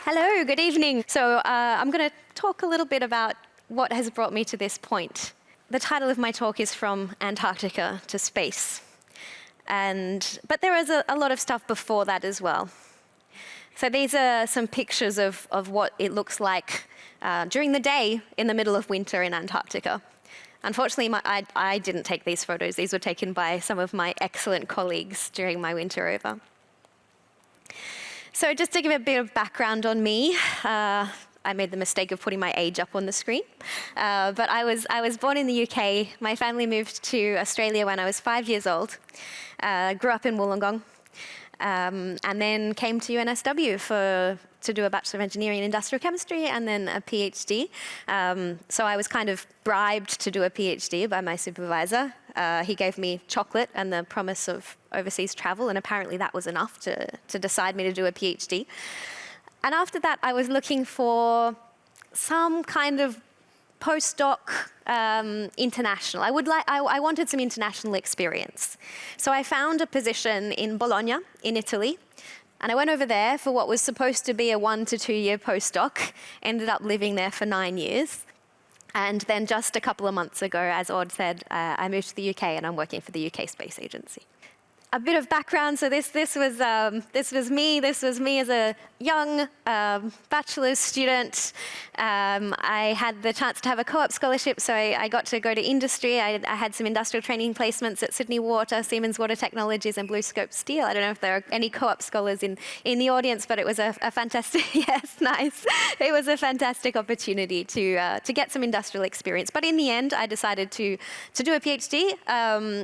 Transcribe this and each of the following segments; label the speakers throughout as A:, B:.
A: Hello, good evening. So I'm going to talk a little bit about what has brought me to this point. The title of my talk is From Antarctica to Space. But there is a lot of stuff before that as well. So these are some pictures of what it looks like during the day in the middle of winter in Antarctica. Unfortunately, I didn't take these photos. These were taken by some of my excellent colleagues during my winter over. So just to give a bit of background on me, I made the mistake of putting my age up on the screen. But I was born in the UK. My family moved to Australia when I was 5 years old. Grew up in Wollongong. And then came to UNSW to do a Bachelor of Engineering in Industrial Chemistry and then a PhD. So I was kind of bribed to do a PhD by my supervisor. He gave me chocolate and the promise of overseas travel, and apparently that was enough to decide me to do a PhD. And after that, I was looking for some kind of postdoc international. I wanted some international experience. So I found a position in Bologna, in Italy, and I went over there for what was supposed to be a 1 to 2 year postdoc, ended up living there for 9 years. And then just a couple of months ago, as Aude said, I moved to the UK and I'm working for the UK Space Agency. A bit of background, so this was me as a young bachelor's student. I had the chance to have a co-op scholarship, so I got to go to industry. I had some industrial training placements at Sydney Water, Siemens Water Technologies, and BlueScope Steel. I don't know if there are any co-op scholars in the audience, but it was a fantastic, yes, nice. It was a fantastic opportunity to get some industrial experience. But in the end, I decided to do a PhD.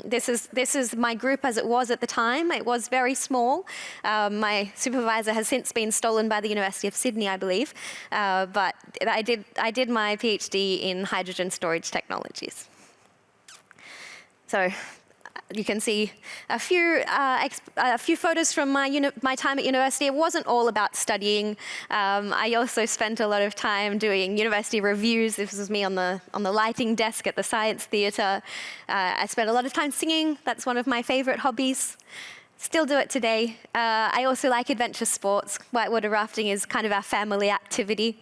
A: This is my group as it was at the time. It was very small. My supervisor has since been stolen by the University of Sydney, I believe. But I did my PhD in hydrogen storage technologies. So you can see a few photos from my time at university. It wasn't all about studying. I also spent a lot of time doing university reviews. This was me on the lighting desk at the science theatre. I spent a lot of time singing. That's one of my favorite hobbies. Still do it today. I also like adventure sports. Whitewater rafting is kind of our family activity.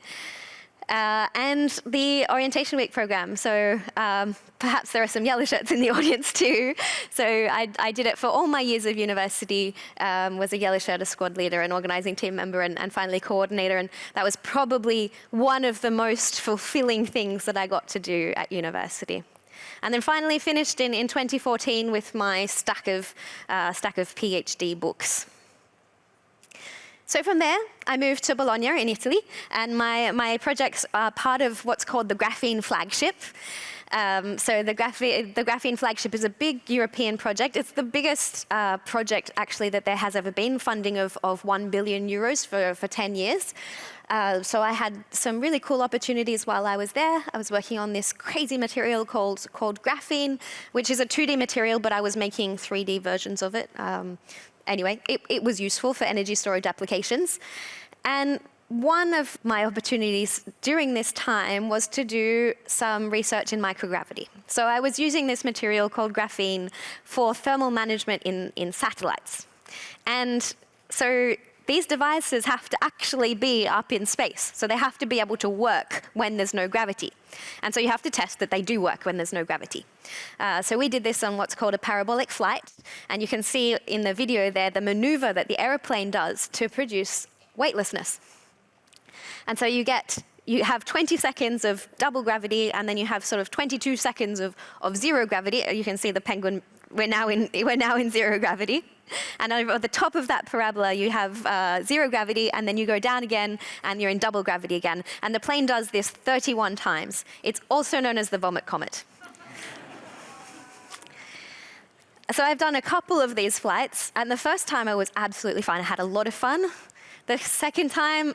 A: And the Orientation Week program. So perhaps there are some yellow shirts in the audience too. So I did it for all my years of university, was a yellow shirt, a squad leader, an organizing team member, and finally coordinator. And that was probably one of the most fulfilling things that I got to do at university. And then finally finished in 2014 with my stack of PhD books. So from there, I moved to Bologna in Italy, and my projects are part of what's called the Graphene Flagship. So the Graphene Flagship is a big European project. It's the biggest project, actually, that there has ever been, funding of 1 billion euros for 10 years. So I had some really cool opportunities while I was there. I was working on this crazy material called graphene, which is a 2D material, but I was making 3D versions of it. Anyway, it was useful for energy storage applications. And one of my opportunities during this time was to do some research in microgravity. So I was using this material called graphene for thermal management in satellites. And so these devices have to actually be up in space. So they have to be able to work when there's no gravity. And so you have to test that they do work when there's no gravity. So we did this on what's called a parabolic flight. And you can see in the video there the maneuver that the airplane does to produce weightlessness. And so you have 20 seconds of double gravity, and then you have sort of 22 seconds of zero gravity. You can see the penguin, we're now in zero gravity. And over the top of that parabola, you have zero gravity, and then you go down again, and you're in double gravity again. And the plane does this 31 times. It's also known as the vomit comet. So I've done a couple of these flights, and the first time I was absolutely fine. I had a lot of fun. The second time,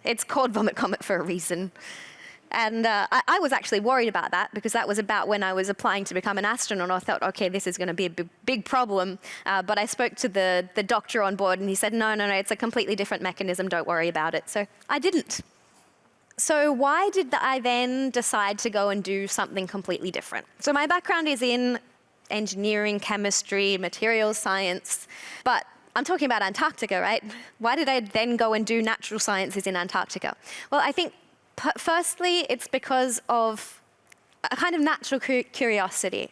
A: it's called vomit comet for a reason. And I was actually worried about that, because that was about when I was applying to become an astronaut. I thought, okay, this is going to be a big problem. But I spoke to the doctor on board, and he said, no, it's a completely different mechanism. Don't worry about it. So I didn't. So why did I then decide to go and do something completely different? So my background is in engineering, chemistry, materials science. But I'm talking about Antarctica, right? Why did I then go and do natural sciences in Antarctica? Well, I think firstly, it's because of a kind of natural curiosity.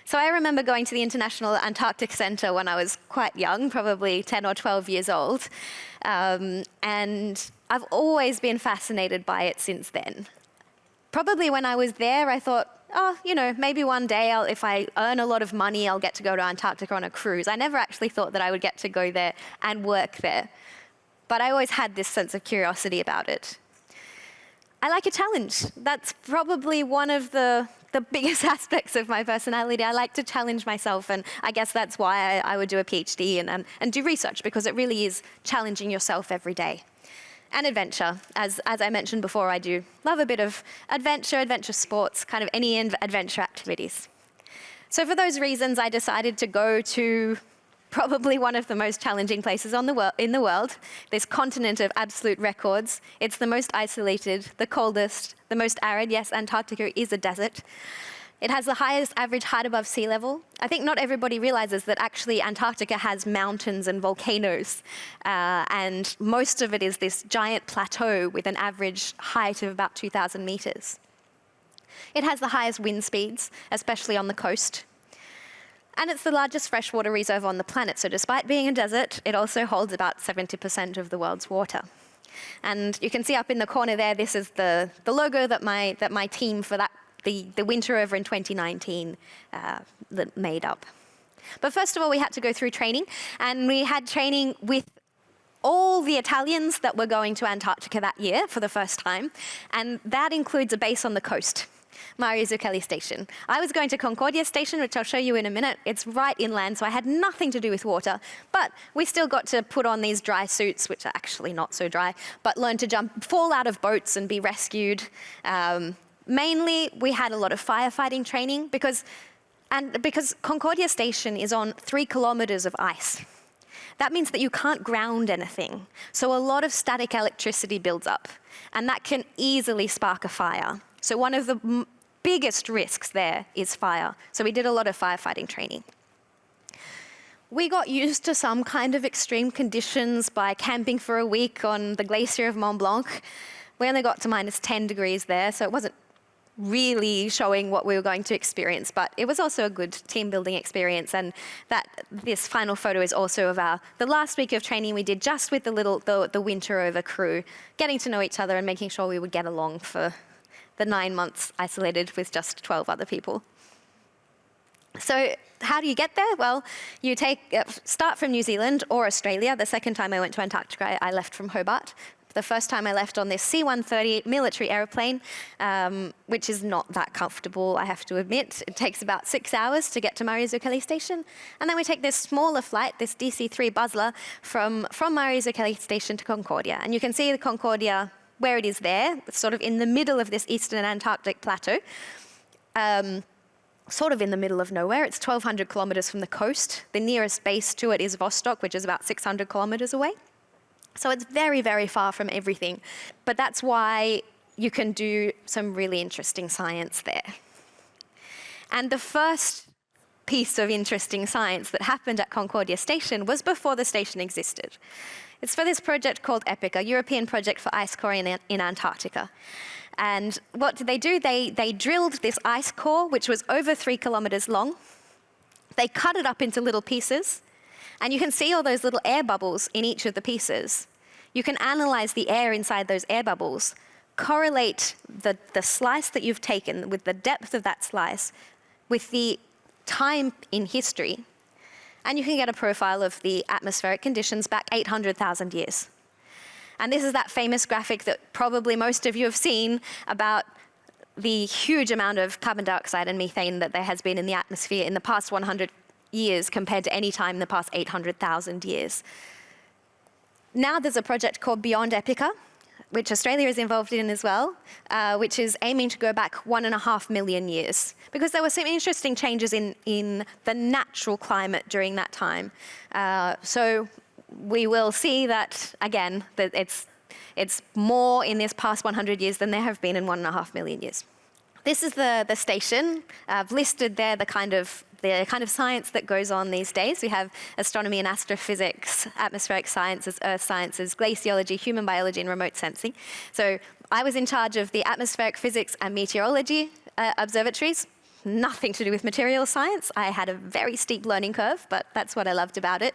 A: So I remember going to the International Antarctic Centre when I was quite young, probably 10 or 12 years old, and I've always been fascinated by it since then. Probably when I was there, I thought, oh, you know, maybe one day if I earn a lot of money, I'll get to go to Antarctica on a cruise. I never actually thought that I would get to go there and work there. But I always had this sense of curiosity about it. I like a challenge. That's probably one of the biggest aspects of my personality. I like to challenge myself, and I guess that's why I would do a PhD and do research, because it really is challenging yourself every day. And adventure. As I mentioned before, I do love a bit of adventure sports, kind of any adventure activities. So for those reasons, I decided to go to probably one of the most challenging places in the world, this continent of absolute records. It's the most isolated, the coldest, the most arid. Yes, Antarctica is a desert. It has the highest average height above sea level. I think not everybody realizes that actually Antarctica has mountains and volcanoes, and most of it is this giant plateau with an average height of about 2,000 meters. It has the highest wind speeds, especially on the coast. And it's the largest freshwater reserve on the planet, so despite being a desert, it also holds about 70% of the world's water. And you can see up in the corner there, this is the logo that my team for the winter over in 2019 made up. But first of all, we had to go through training, and we had training with all the Italians that were going to Antarctica that year for the first time, and that includes a base on the coast. Mario Zucchelli Station. I was going to Concordia Station, which I'll show you in a minute. It's right inland, so I had nothing to do with water. But we still got to put on these dry suits, which are actually not so dry, but learn to fall out of boats and be rescued. Mainly, we had a lot of firefighting training because Concordia Station is on 3 kilometers of ice. That means that you can't ground anything. So a lot of static electricity builds up, and that can easily spark a fire. So one of the biggest risks there is fire. So we did a lot of firefighting training. We got used to some kind of extreme conditions by camping for a week on the glacier of Mont Blanc. We only got to minus 10 degrees there, so it wasn't really showing what we were going to experience, but it was also a good team building experience. And this final photo is also of the last week of training we did just with the winter over crew, getting to know each other and making sure we would get along for the 9 months isolated with just 12 other people. So how do you get there? Well, you start from New Zealand or Australia. The second time I went to Antarctica, I left from Hobart. The first time I left on this C-130 military airplane, which is not that comfortable, I have to admit. It takes about 6 hours to get to Mario Zucchelli Station. And then we take this smaller flight, this DC-3 Buzzler, from Mario Zucchelli Station to Concordia. And you can see the Concordia where it is there. It's sort of in the middle of this eastern Antarctic plateau, sort of in the middle of nowhere. It's 1,200 kilometers from the coast. The nearest base to it is Vostok, which is about 600 kilometers away. So it's very, very far from everything. But that's why you can do some really interesting science there. And the first piece of interesting science that happened at Concordia Station was before the station existed. It's for this project called EPIC, a European project for ice core in Antarctica. And what did they do? They drilled this ice core, which was over 3 kilometers long. They cut it up into little pieces. And you can see all those little air bubbles in each of the pieces. You can analyze the air inside those air bubbles, correlate the slice that you've taken with the depth of that slice with the time in history, and you can get a profile of the atmospheric conditions back 800,000 years. And this is that famous graphic that probably most of you have seen about the huge amount of carbon dioxide and methane that there has been in the atmosphere in the past 100 years compared to any time in the past 800,000 years. Now there's a project called Beyond Epica, which Australia is involved in as well, which is aiming to go back 1.5 million years. Because there were some interesting changes in the natural climate during that time. So we will see that, again, that it's more in this past 100 years than there have been in 1.5 million years. This is the station. I've listed there the kind of the kind of science that goes on these days. We have astronomy and astrophysics, atmospheric sciences, earth sciences, glaciology, human biology, and remote sensing. So I was in charge of the atmospheric physics and meteorology observatories. Nothing to do with material science. I had a very steep learning curve, but that's what I loved about it.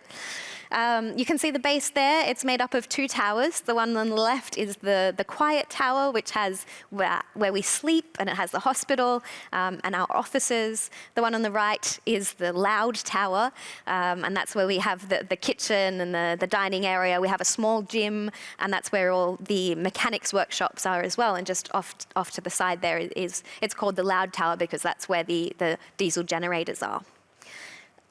A: You can see the base there. It's made up of 2 towers. The one on the left is the quiet tower, which has where we sleep, and it has the hospital and our offices. The one on the right is the loud tower, and that's where we have the kitchen and the dining area. We have a small gym, and that's where all the mechanics workshops are as well. And just off to the side there it's called the loud tower because that's where the diesel generators are.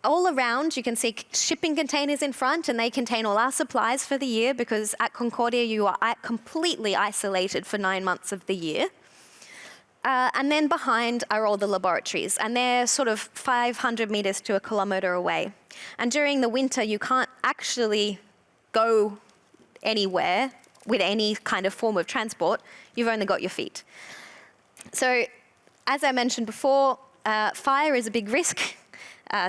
A: All around, you can see shipping containers in front, and they contain all our supplies for the year because at Concordia, you are completely isolated for 9 months of the year. And then behind are all the laboratories, and they're sort of 500 meters to 1 kilometer away. And during the winter, you can't actually go anywhere with any kind of form of transport. You've only got your feet. So, as I mentioned before, fire is a big risk.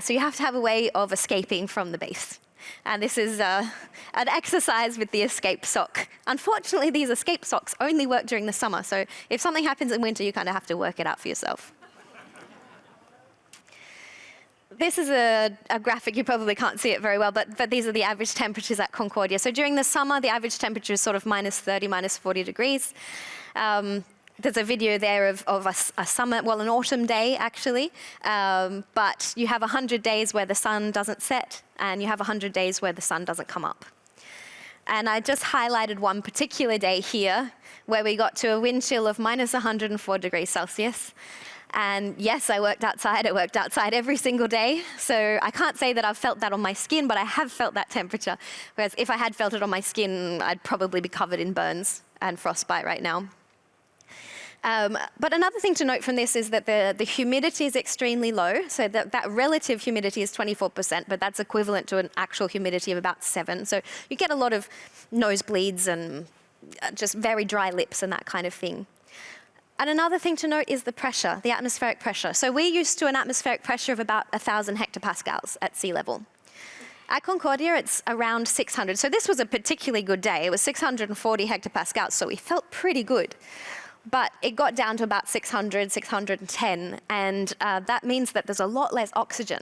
A: So you have to have a way of escaping from the base. And this is an exercise with the escape sock. Unfortunately, these escape socks only work during the summer. So if something happens in winter, you kind of have to work it out for yourself. This is a graphic. You probably can't see it very well, but these are the average temperatures at Concordia. So during the summer, the average temperature is sort of minus 30, minus 40 degrees. There's a video there of a summer, well, an autumn day, actually. But you have 100 days where the sun doesn't set, and you have 100 days where the sun doesn't come up. And I just highlighted one particular day here where we got to a wind chill of minus 104 degrees Celsius. And yes, I worked outside. I worked outside every single day. So I can't say that I've felt that on my skin, but I have felt that temperature. Whereas if I had felt it on my skin, I'd probably be covered in burns and frostbite right now. But another thing to note from this is that the humidity is extremely low. So that relative humidity is 24%, but that's equivalent to an actual humidity of about 7. So you get a lot of nosebleeds and just very dry lips and that kind of thing. And another thing to note is the pressure, the atmospheric pressure. So we're used to an atmospheric pressure of about 1,000 hectopascals at sea level. At Concordia, it's around 600. So this was a particularly good day. It was 640 hectopascals, so we felt pretty good. But it got down to about 600, 610, and that means that there's a lot less oxygen.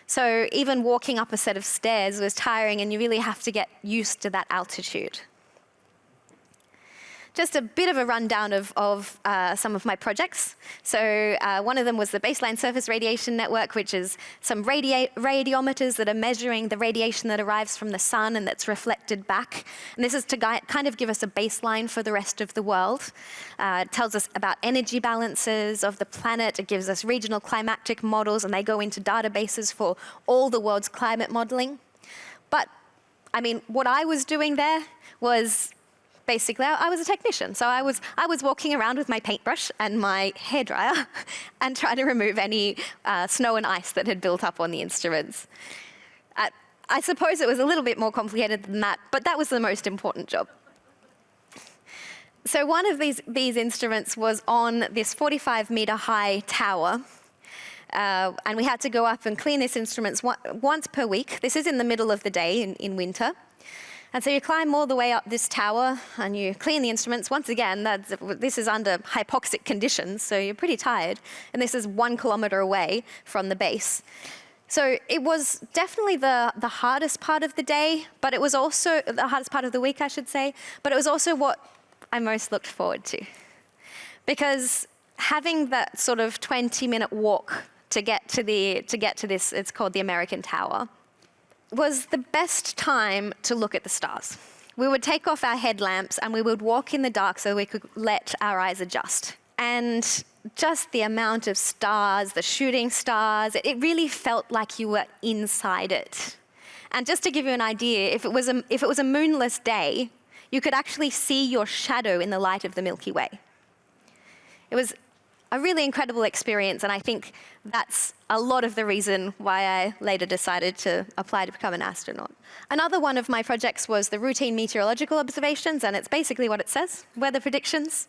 A: So even walking up a set of stairs was tiring, and you really have to get used to that altitude. Just a bit of a rundown of some of my projects. So one of them was the Baseline Surface Radiation Network, which is some radiometers that are measuring the radiation that arrives from the sun and that's reflected back. And this is to kind of give us a baseline for the rest of the world. It tells us about energy balances of the planet. It gives us regional climatic models, and they go into databases for all the world's climate modeling. But, I mean, what I was doing there was basically, I was a technician. So I was walking around with my paintbrush and my hairdryer and trying to remove any snow and ice that had built up on the instruments. I suppose it was a little bit more complicated than that, but that was the most important job. So one of these instruments was on this 45-meter high tower. And we had to go up and clean these instruments once per week. This is in the middle of the day in winter. And so you climb all the way up this tower and you clean the instruments. Once again, this is under hypoxic conditions, so you're pretty tired. And this is 1 kilometer away from the base. So it was definitely the hardest part of the day, but it was also the hardest part of the week, I should say. But it was also what I most looked forward to. Because having that sort of 20-minute walk to get to this, it's called the American Tower, was the best time to look at the stars. We would take off our headlamps and we would walk in the dark so we could let our eyes adjust. And just the amount of stars, the shooting stars, it really felt like you were inside it. And just to give you an idea, if it was a moonless day, you could actually see your shadow in the light of the Milky Way. It was a really incredible experience, and I think that's a lot of the reason why I later decided to apply to become an astronaut. Another one of my projects was the routine meteorological observations, and it's basically what it says, weather predictions.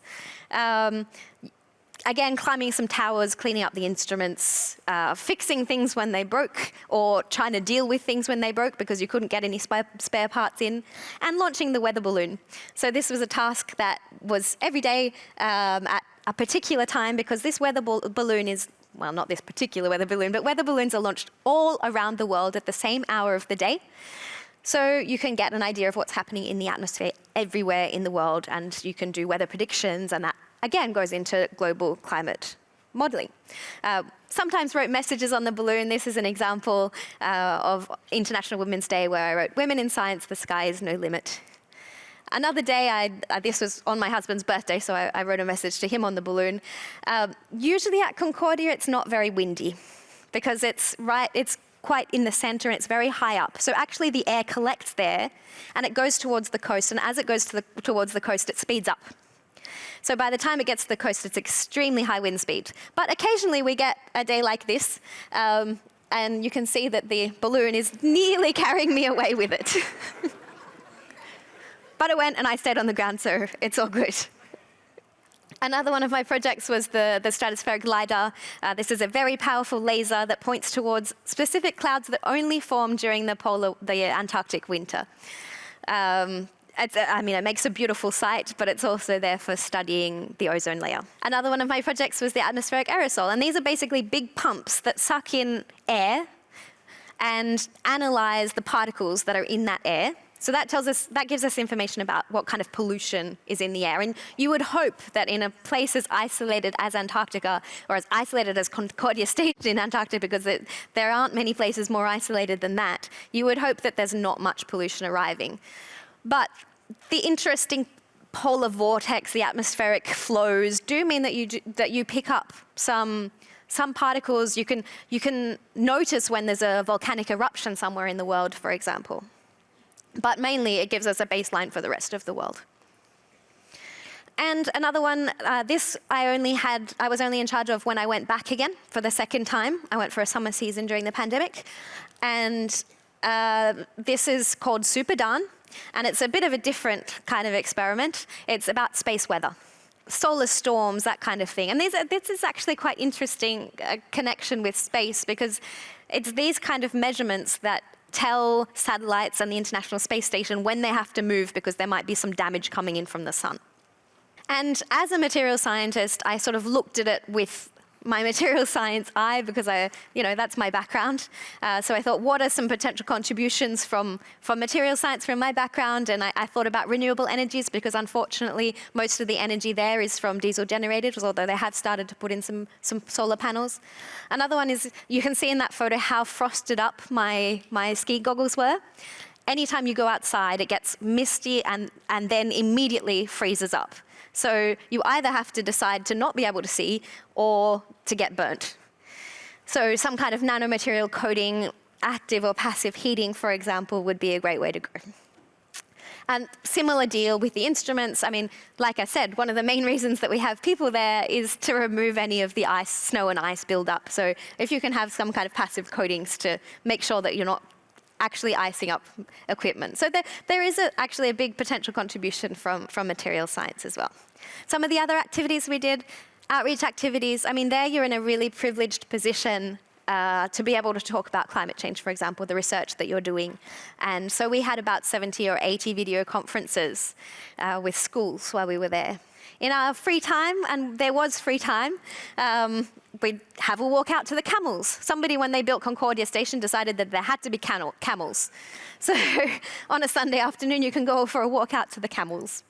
A: Again, climbing some towers, cleaning up the instruments, fixing things when they broke, or trying to deal with things when they broke because you couldn't get any spare parts in, and launching the weather balloon. So this was a task that was every day at a particular time, because this weather balloon is, well, not this particular weather balloon, but weather balloons are launched all around the world at the same hour of the day. So you can get an idea of what's happening in the atmosphere everywhere in the world, and you can do weather predictions, and that again goes into global climate modeling. Sometimes wrote messages on the balloon. This is an example of International Women's Day where I wrote, "Women in science, the sky is no limit." Another day, this was on my husband's birthday, so I wrote a message to him on the balloon. Usually at Concordia, it's not very windy because it's quite in the center and it's very high up. So actually the air collects there and it goes towards the coast, and as it goes towards the coast, it speeds up. So by the time it gets to the coast, it's extremely high wind speed. But occasionally we get a day like this, and you can see that the balloon is nearly carrying me away with it. But it went and I stayed on the ground, so it's all good. Another one of my projects was the stratospheric LiDAR. This is a very powerful laser that points towards specific clouds that only form during the Antarctic winter. It makes a beautiful sight, but it's also there for studying the ozone layer. Another one of my projects was the atmospheric aerosol, and these are basically big pumps that suck in air and analyze the particles that are in that air. So that gives us information about what kind of pollution is in the air. And you would hope that in a place as isolated as Antarctica, or as isolated as Concordia State in Antarctica, because there aren't many places more isolated than that, you would hope that there's not much pollution arriving. But the interesting polar vortex, the atmospheric flows, do mean that you pick up some particles. You can notice when there's a volcanic eruption somewhere in the world, for example. But mainly it gives us a baseline for the rest of the world. And another one, this I was only in charge of when I went back again for the second time. I went for a summer season during the pandemic. And this is called SuperDARN. And it's a bit of a different kind of experiment. It's about space weather, solar storms, that kind of thing. And this is actually quite interesting connection with space, because it's these kind of measurements that tell satellites and the International Space Station when they have to move because there might be some damage coming in from the sun. And as a material scientist, I sort of looked at it with my material science eye, because that's my background. So I thought, what are some potential contributions from material science from my background? And I thought about renewable energies, because unfortunately, most of the energy there is from diesel generators, although they have started to put in some solar panels. Another one is, you can see in that photo how frosted up my ski goggles were. Anytime you go outside, it gets misty and then immediately freezes up. So you either have to decide to not be able to see or to get burnt. So some kind of nanomaterial coating, active or passive heating, for example, would be a great way to go. And similar deal with the instruments. I mean, like I said, one of the main reasons that we have people there is to remove any of the snow and ice buildup. So if you can have some kind of passive coatings to make sure that you're not actually icing up equipment. So there is actually a big potential contribution from material science as well. Some of the other activities we did, outreach activities, I mean, there you're in a really privileged position to be able to talk about climate change, for example, the research that you're doing. And so we had about 70 or 80 video conferences with schools while we were there. In our free time, and there was free time, we'd have a walk out to the camels. Somebody, when they built Concordia Station, decided that there had to be camels. So on a Sunday afternoon, you can go for a walk out to the camels.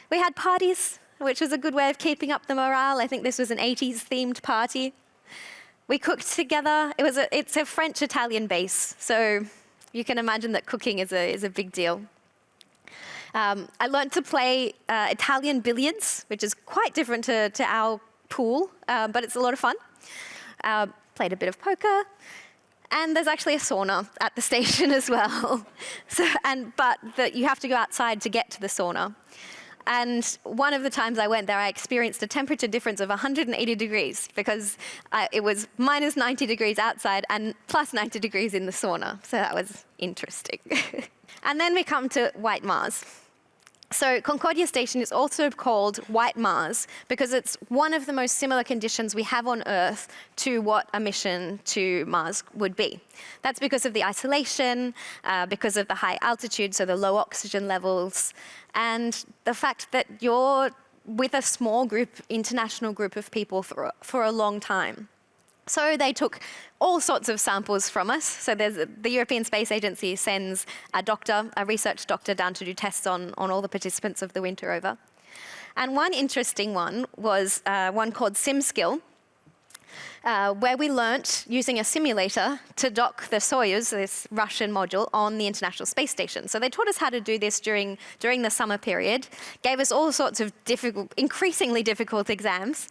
A: We had parties, which was a good way of keeping up the morale. I think this was an 80s themed party. We cooked together. It's a French-Italian base, so you can imagine that cooking is a big deal. I learned to play Italian billiards, which is quite different to our pool, but it's a lot of fun. Played a bit of poker, and there's actually a sauna at the station as well. But you have to go outside to get to the sauna. And one of the times I went there, I experienced a temperature difference of 180 degrees, because it was minus 90 degrees outside and plus 90 degrees in the sauna. So that was interesting. And then we come to White Mars. So Concordia Station is also called White Mars because it's one of the most similar conditions we have on Earth to what a mission to Mars would be. That's because of the isolation, because of the high altitude, so the low oxygen levels, and the fact that you're with a small group, international group of people for a long time. So they took all sorts of samples from us. So the European Space Agency sends a research doctor down to do tests on all the participants of the winter rover. And one interesting one was one called SimSkill, where we learnt using a simulator to dock the Soyuz, this Russian module, on the International Space Station. So they taught us how to do this during the summer period, gave us all sorts of increasingly difficult exams,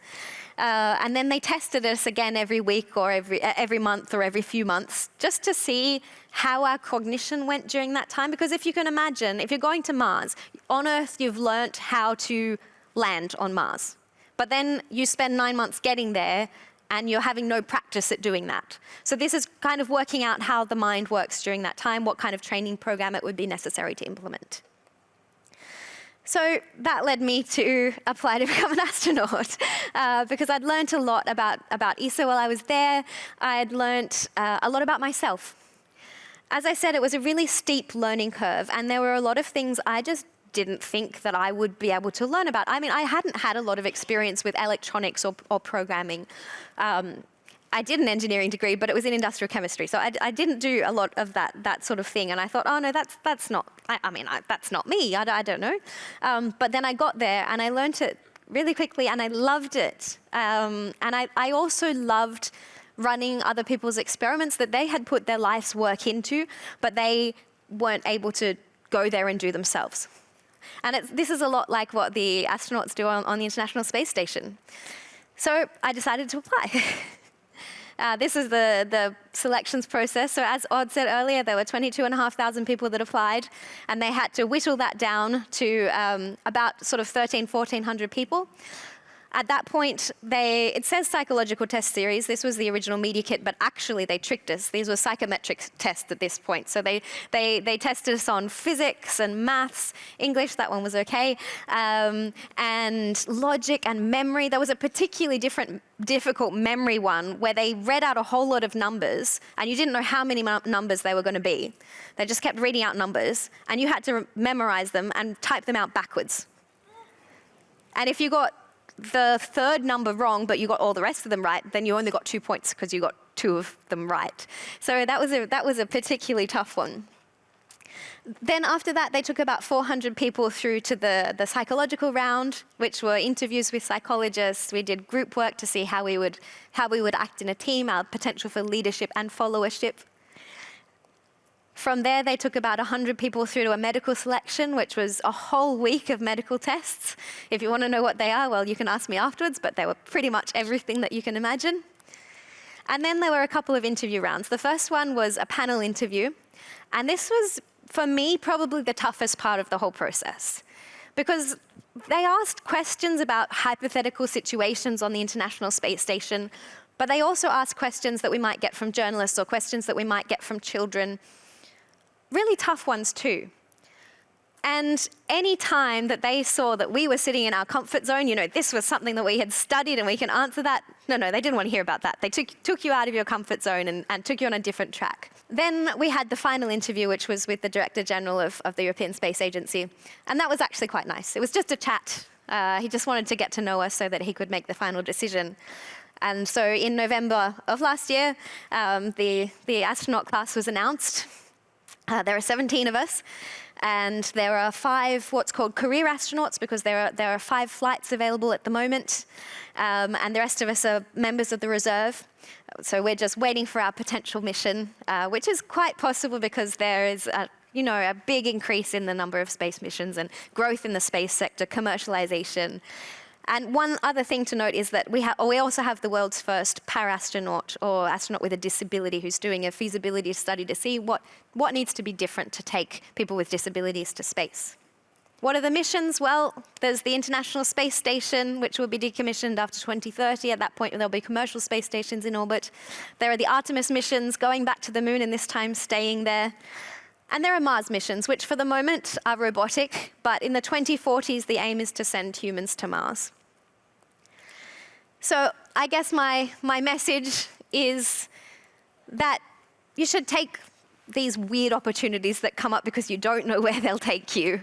A: and then they tested us again every week or every month or every few months just to see how our cognition went during that time. Because if you can imagine, if you're going to Mars, on Earth you've learnt how to land on Mars. But then you spend 9 months getting there and you're having no practice at doing that. So this is kind of working out how the mind works during that time, what kind of training program it would be necessary to implement. So that led me to apply to become an astronaut because I'd learned a lot about ESA while I was there. I'd learned a lot about myself. As I said, it was a really steep learning curve, and there were a lot of things I just didn't think that I would be able to learn about. I mean, I hadn't had a lot of experience with electronics or programming. I did an engineering degree, but it was in industrial chemistry, so I didn't do a lot of that sort of thing. And I thought, oh no, that's not. That's not me. I don't know. But then I got there and I learned it really quickly, and I loved it. And I also loved running other people's experiments that they had put their life's work into, but they weren't able to go there and do themselves. And this is a lot like what the astronauts do on the International Space Station. So I decided to apply. This is the selections process. So as Aude said earlier, there were 22,500 people that applied, and they had to whittle that down to about sort of 1,400 people. At that point, it says psychological test series. This was the original media kit, but actually they tricked us. These were psychometric tests at this point. So they tested us on physics and maths, English, that one was okay, and logic and memory. There was a particularly difficult memory one where they read out a whole lot of numbers, and you didn't know how many numbers they were going to be. They just kept reading out numbers, and you had to memorize them and type them out backwards. And if you got the third number wrong, but you got all the rest of them right, then you only got 2 points because you got 2 of them right. So that was a particularly tough one. Then after that, they took about 400 people through to the psychological round, which were interviews with psychologists. We did group work to see how we would act in a team, our potential for leadership and followership. From there, they took about 100 people through to a medical selection, which was a whole week of medical tests. If you want to know what they are, well, you can ask me afterwards, but they were pretty much everything that you can imagine. And then there were a couple of interview rounds. The first one was a panel interview, and this was, for me, probably the toughest part of the whole process, because they asked questions about hypothetical situations on the International Space Station, but they also asked questions that we might get from journalists or questions that we might get from children. Really tough ones too. And any time that they saw that we were sitting in our comfort zone, this was something that we had studied and we can answer that, no, they didn't want to hear about that. They took you out of your comfort zone and took you on a different track. Then we had the final interview, which was with the Director General of the European Space Agency. And that was actually quite nice. It was just a chat. He just wanted to get to know us so that he could make the final decision. And so in November of last year, the astronaut class was announced. There are 17 of us, and there are 5 what's called career astronauts, because there are 5 flights available at the moment, and the rest of us are members of the reserve. So we're just waiting for our potential mission, which is quite possible because there is a big increase in the number of space missions and growth in the space sector, commercialization. And one other thing to note is that we also have the world's first para-astronaut, or astronaut with a disability, who's doing a feasibility study to see what needs to be different to take people with disabilities to space. What are the missions? Well, there's the International Space Station, which will be decommissioned after 2030. At that point, there'll be commercial space stations in orbit. There are the Artemis missions, going back to the moon and this time staying there. And there are Mars missions, which for the moment are robotic, but in the 2040s, the aim is to send humans to Mars. So I guess my message is that you should take these weird opportunities that come up because you don't know where they'll take you.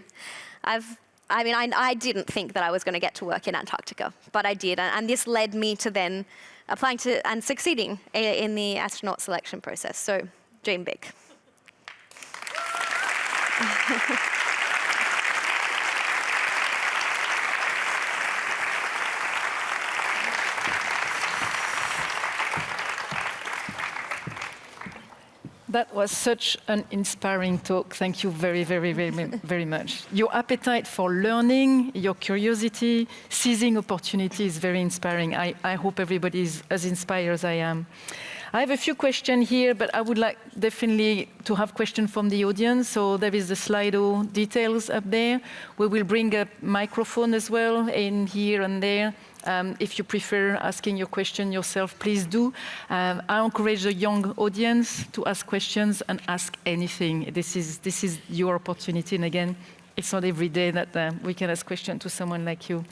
A: I didn't think that I was going to get to work in Antarctica, but I did, and this led me to then applying to and succeeding in the astronaut selection process. So dream big.
B: That was such an inspiring talk. Thank you very, very, very, very much. Your appetite for learning, your curiosity, seizing opportunity is very inspiring. I hope everybody is as inspired as I am. I have a few questions here, but I would like definitely to have questions from the audience. So there is the Slido details up there. We will bring a microphone as well in here and there. If you prefer asking your question yourself, please do. I encourage the young audience to ask questions and ask anything. This is your opportunity. And again, it's not every day that we can ask questions to someone like you.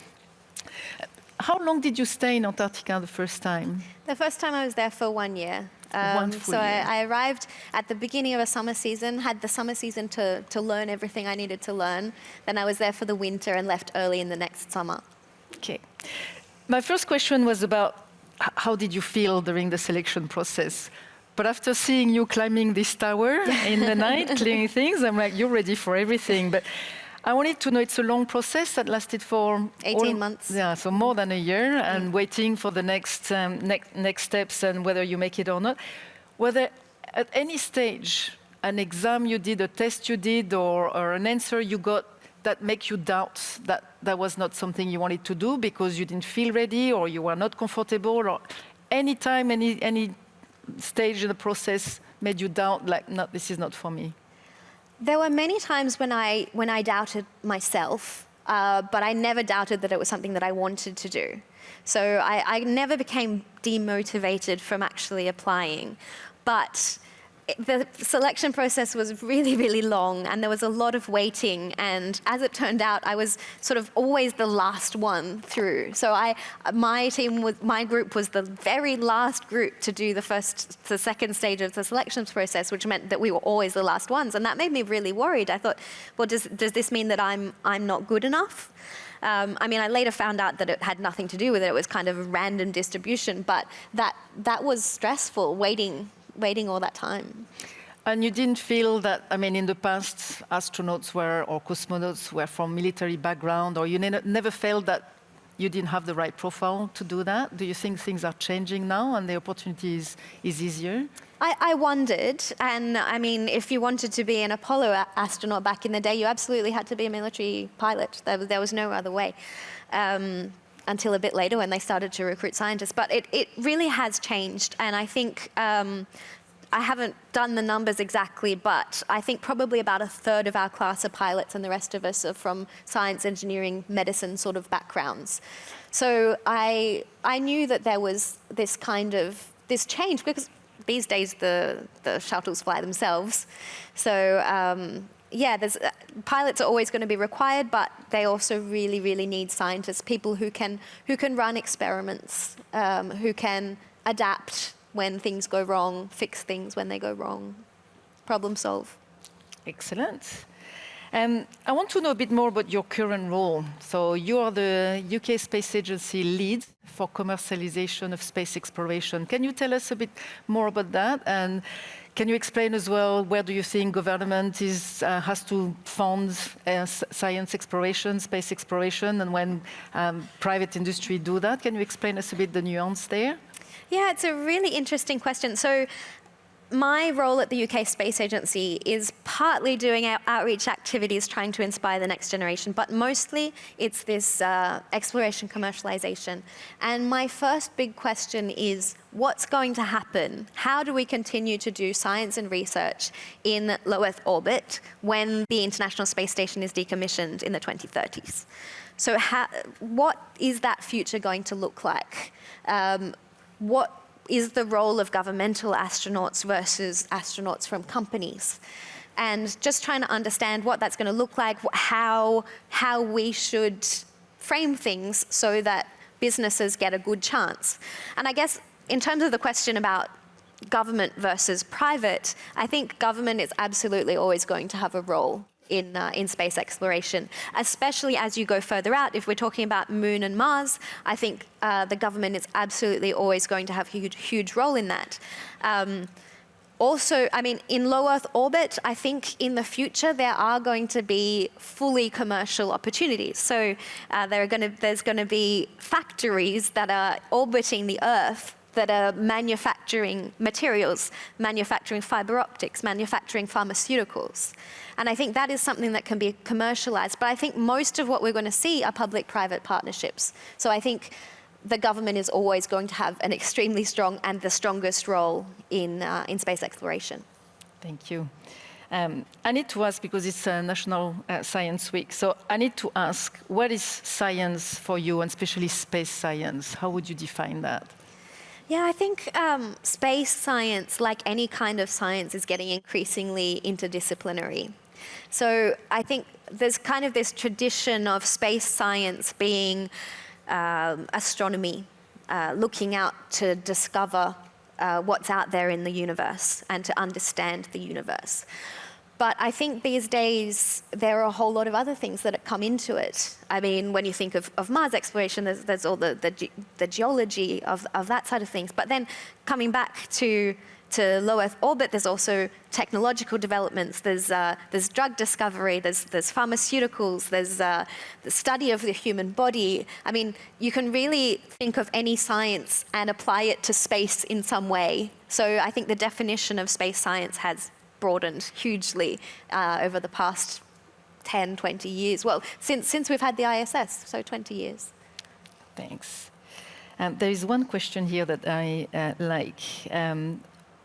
B: How long did you stay in Antarctica the first time?
A: The first time I was there for 1 year.
B: Wonderful.
A: I arrived at the beginning of a summer season, had the summer season to learn everything I needed to learn. Then I was there for the winter and left early in the next summer.
B: Okay. My first question was about how did you feel during the selection process? But after seeing you climbing this tower in the night, clearing things, I'm like, you're ready for everything. But I wanted to know, it's a long process that lasted for
A: 18 months.
B: Yeah, so more than a year, and waiting for the next steps and whether you make it or not. Were there at any stage an exam you did, a test you did, or an answer you got that make you doubt that that was not something you wanted to do because you didn't feel ready or you were not comfortable, or any time, any stage in the process made you doubt, like, no, this is not for me?
A: There were many times when I doubted myself, but I never doubted that it was something that I wanted to do. So I never became demotivated from actually applying. But the selection process was really, really long, and there was a lot of waiting. And as it turned out, I was sort of always the last one through. So my group was the very last group to do the second stage of the selections process, which meant that we were always the last ones, and that made me really worried. I thought, well, does this mean that I'm not good enough? I later found out that it had nothing to do with it. It was kind of a random distribution, but that was stressful, waiting all that time.
B: And you didn't feel that, in the past, astronauts or cosmonauts were from military background, or you never felt that you didn't have the right profile to do that? Do you think things are changing now and the opportunity is easier?
A: I wondered, and if you wanted to be an Apollo astronaut back in the day, you absolutely had to be a military pilot. There was no other way. Until a bit later when they started to recruit scientists. But it really has changed, and I think, I haven't done the numbers exactly, but I think probably about a third of our class are pilots and the rest of us are from science, engineering, medicine sort of backgrounds. So I knew that there was this change, because these days the shuttles fly themselves. So pilots are always going to be required, but they also really, really need scientists, people who can run experiments, who can adapt when things go wrong, fix things when they go wrong, problem solve.
B: Excellent. I want to know a bit more about your current role. So you are the UK Space Agency lead for commercialization of space exploration. Can you tell us a bit more about that? And can you explain as well, where do you think government has to fund science exploration, space exploration, and when private industry do that? Can you explain us a bit the nuance there?
A: Yeah, it's a really interesting question. So my role at the UK Space Agency is partly doing outreach activities trying to inspire the next generation, but mostly it's this exploration commercialization. And my first big question is, what's going to happen? How do we continue to do science and research in low Earth orbit when the International Space Station is decommissioned in the 2030s? So what is that future going to look like? What is the role of governmental astronauts versus astronauts from companies? and just trying to understand what that's going to look like, how we should frame things so that businesses get a good chance. And I guess in terms of the question about government versus private, I think government is absolutely always going to have a role in space exploration, especially as you go further out. If we're talking about Moon and Mars, I think the government is absolutely always going to have a huge role in that. Also, I mean, in low Earth orbit, I think in the future there are going to be fully commercial opportunities. So there's going to be factories that are orbiting the Earth that are manufacturing materials, manufacturing fiber optics, manufacturing pharmaceuticals. And I think that is something that can be commercialized. But I think most of what we're going to see are public-private partnerships. So I think the government is always going to have an extremely strong and the strongest role in space exploration.
B: Thank you. I need to ask, because it's National Science Week, so I need to ask, what is science for you, and especially space science? How would you define that?
A: Yeah, I think space science, like any kind of science, is getting increasingly interdisciplinary. So I think there's kind of this tradition of space science being astronomy, looking out to discover what's out there in the universe and to understand the universe. But I think these days there are a whole lot of other things that come into it. I mean, when you think of Mars exploration, there's all the geology of that side of things. But then coming back to low Earth orbit, there's also technological developments. There's drug discovery. There's pharmaceuticals. There's the study of the human body. I mean, you can really think of any science and apply it to space in some way. So I think the definition of space science has broadened hugely over the past 10, 20 years. Well, since we've had the ISS, so 20 years.
B: Thanks. There is one question here that I like.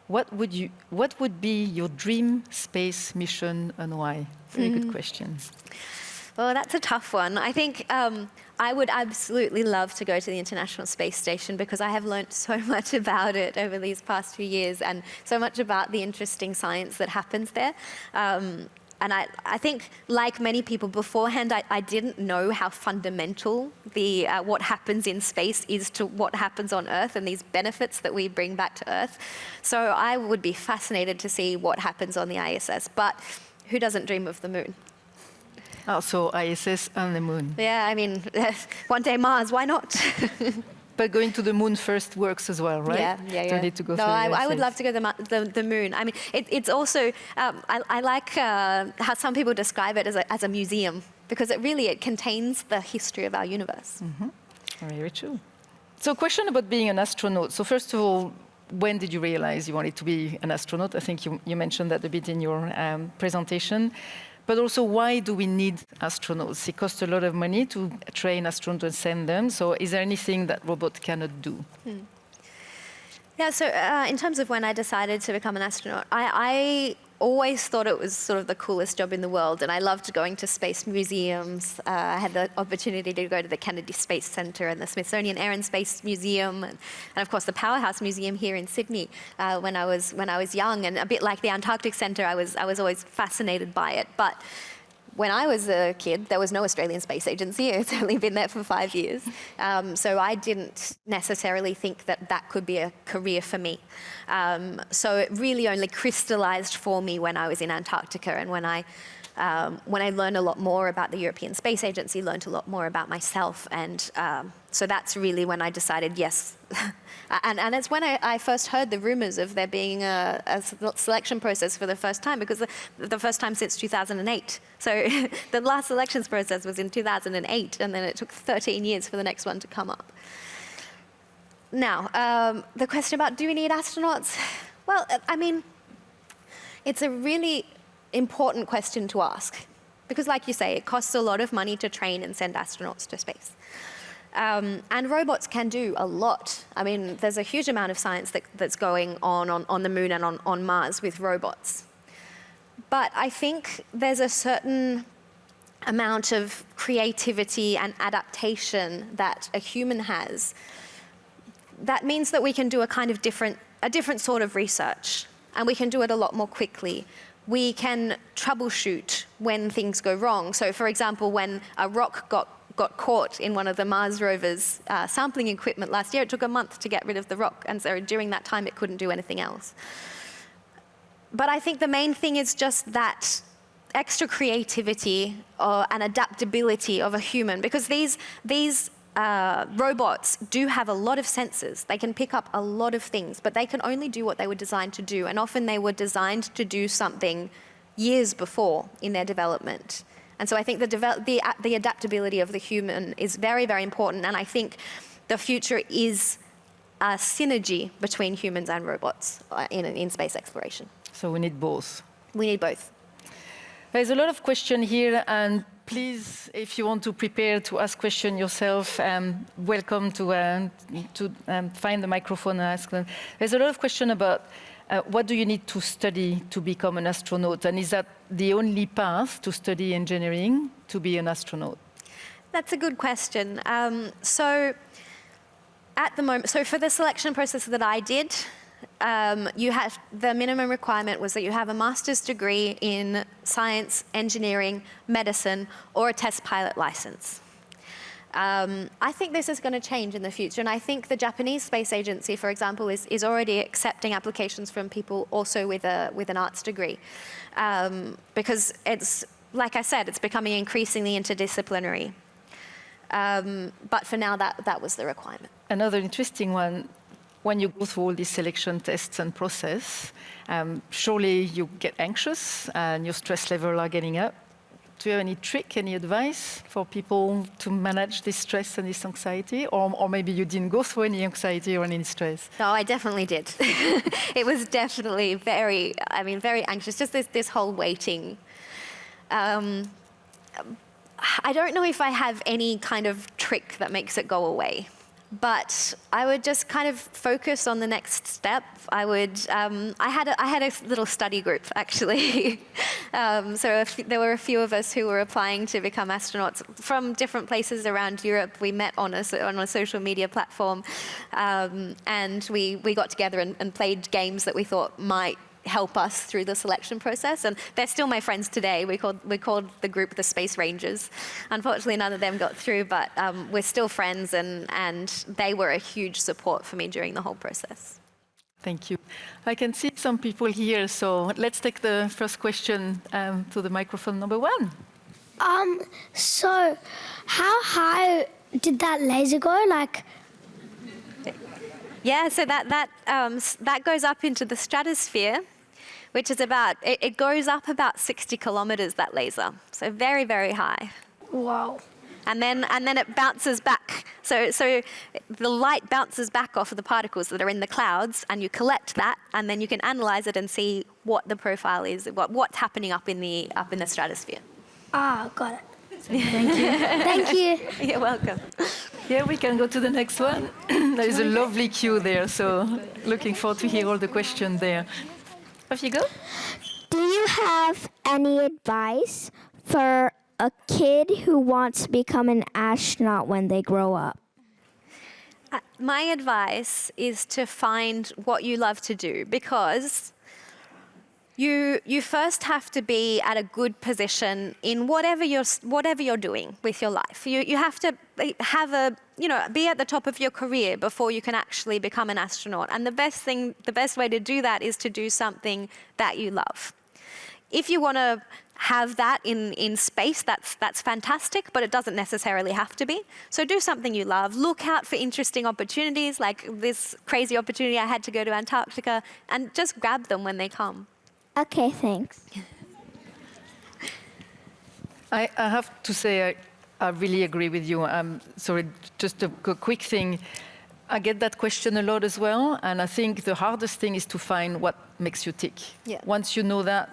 B: What would be your dream space mission and why? Very good question.
A: Well, that's a tough one. I think I would absolutely love to go to the International Space Station because I have learned so much about it over these past few years and so much about the interesting science that happens there. And I think, like many people beforehand, I didn't know how fundamental what happens in space is to what happens on Earth and these benefits that we bring back to Earth. So I would be fascinated to see what happens on the ISS. But who doesn't dream of the moon?
B: Oh, so ISS and the moon.
A: Yeah, I mean, one day Mars, why not?
B: But going to the moon first works as well, right?
A: Yeah.
B: Don't need to go
A: no,
B: through
A: I would love to go to the moon. I mean, it's also, I like how some people describe it as a museum, because it contains the history of our universe.
B: Mm-hmm. Very true. So question about being an astronaut. So first of all, when did you realize you wanted to be an astronaut? I think you mentioned that a bit in your presentation. But also, why do we need astronauts? It costs a lot of money to train astronauts and send them. So is there anything that robots cannot do?
A: Yeah, so in terms of when I decided to become an astronaut, I always thought it was sort of the coolest job in the world, and I loved going to space museums. I had the opportunity to go to the Kennedy Space Center and the Smithsonian Air and Space Museum, and of course the Powerhouse Museum here in Sydney when I was young. And a bit like the Antarctic Center, I was always fascinated by it. But when I was a kid, there was no Australian Space Agency. It's only been there for 5 years. So I didn't necessarily think that could be a career for me. So it really only crystallized for me when I was in Antarctica and when I learned a lot more about the European Space Agency, learned a lot more about myself. And so that's really when I decided, yes. And it's when I first heard the rumors of there being a selection process for the first time, because the first time since 2008. So the last selections process was in 2008, and then it took 13 years for the next one to come up. Now, the question about, do we need astronauts? Well, I mean, it's a really important question to ask, because like you say, it costs a lot of money to train and send astronauts to space. And robots can do a lot. I mean, there's a huge amount of science that's going on the moon and on Mars with robots. But I think there's a certain amount of creativity and adaptation that a human has. That means that we can do a different sort of research, and we can do it a lot more quickly. we can troubleshoot when things go wrong. So for example, when a rock got caught in one of the Mars rover's sampling equipment last year, it took a month to get rid of the rock, and so during that time it couldn't do anything else. But I think the main thing is just that extra creativity and adaptability of a human, because these robots do have a lot of sensors. They can pick up a lot of things, but they can only do what they were designed to do, and often they were designed to do something years before in their development. And so I think the adaptability of the human is very, very important, and I think the future is a synergy between humans and robots in space exploration.
B: So we need both.
A: We need both.
B: There's a lot of questions here, and please, if you want to prepare to ask questions yourself, welcome to find the microphone and ask them. There's a lot of questions about what do you need to study to become an astronaut, and is that the only path to study engineering to be an astronaut?
A: That's a good question. So at the moment, so for the selection process that I did, the minimum requirement was that you have a master's degree in science, engineering, medicine, or a test pilot license. I think this is going to change in the future, and I think the Japanese Space Agency, for example, is already accepting applications from people also with an arts degree, because it's, like I said, it's becoming increasingly interdisciplinary. But for now, that was the requirement.
B: Another interesting one. When you go through all these selection tests and process, surely you get anxious and your stress level are getting up. Do you have any trick, any advice for people to manage this stress and this anxiety? Or maybe you didn't go through any anxiety or any stress?
A: No, I definitely did. It was definitely very anxious, just this whole waiting. I don't know if I have any kind of trick that makes it go away. But I would just kind of focus on the next step. I had a little study group, actually. So there were a few of us who were applying to become astronauts from different places around Europe. We met on a social media platform, and we got together and played games that we thought might help us through the selection process, and they're still my friends today. We called the group the Space Rangers. Unfortunately, none of them got through, but we're still friends, and they were a huge support for me during the whole process.
B: Thank you. I can see some people here, so let's take the first question to the microphone number 1.
C: So how high did that laser go?
A: Yeah, so that goes up into the stratosphere, which is it goes up about 60 kilometers, that laser. So very, very high.
C: Wow.
A: And then it bounces back. So the light bounces back off of the particles that are in the clouds, and you collect that, and then you can analyze it and see what the profile is, what's happening up in the stratosphere.
C: Ah, got it. Thank you. Thank you.
A: You're welcome.
B: Yeah, we can go to the next one. There is a lovely queue there, so looking forward to hear all the questions there. Off you go.
C: Do you have any advice for a kid who wants to become an astronaut when they grow up?
A: My advice is to find what you love to do, because you first have to be at a good position in whatever you're doing with your life. You have to be at the top of your career before you can actually become an astronaut. And the best way to do that is to do something that you love. If you want to have that in space, that's fantastic, but it doesn't necessarily have to be. So do something you love. Look out for interesting opportunities, like this crazy opportunity I had to go to Antarctica, and just grab them when they come.
C: Okay, thanks.
B: I have to say, I really agree with you. Sorry, just a quick thing. I get that question a lot as well, and I think the hardest thing is to find what makes you tick.
A: Yeah.
B: Once you know that,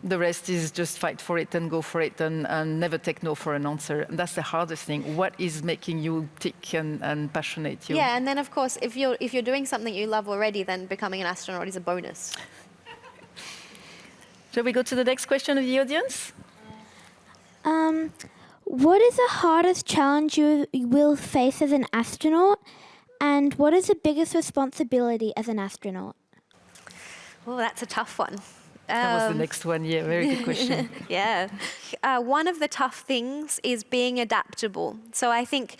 B: the rest is just fight for it and go for it and never take no for an answer. And that's the hardest thing. What is making you tick and passionate you?
A: Yeah, and then of course, if you're doing something you love already, then becoming an astronaut is a bonus.
B: Shall we go to the next question of the audience?
C: What is the hardest challenge you will face as an astronaut, and what is the biggest responsibility as an astronaut?
A: Well, that's a tough one.
B: That was the next one. Yeah, very good question.
A: Yeah. One of the tough things is being adaptable. So I think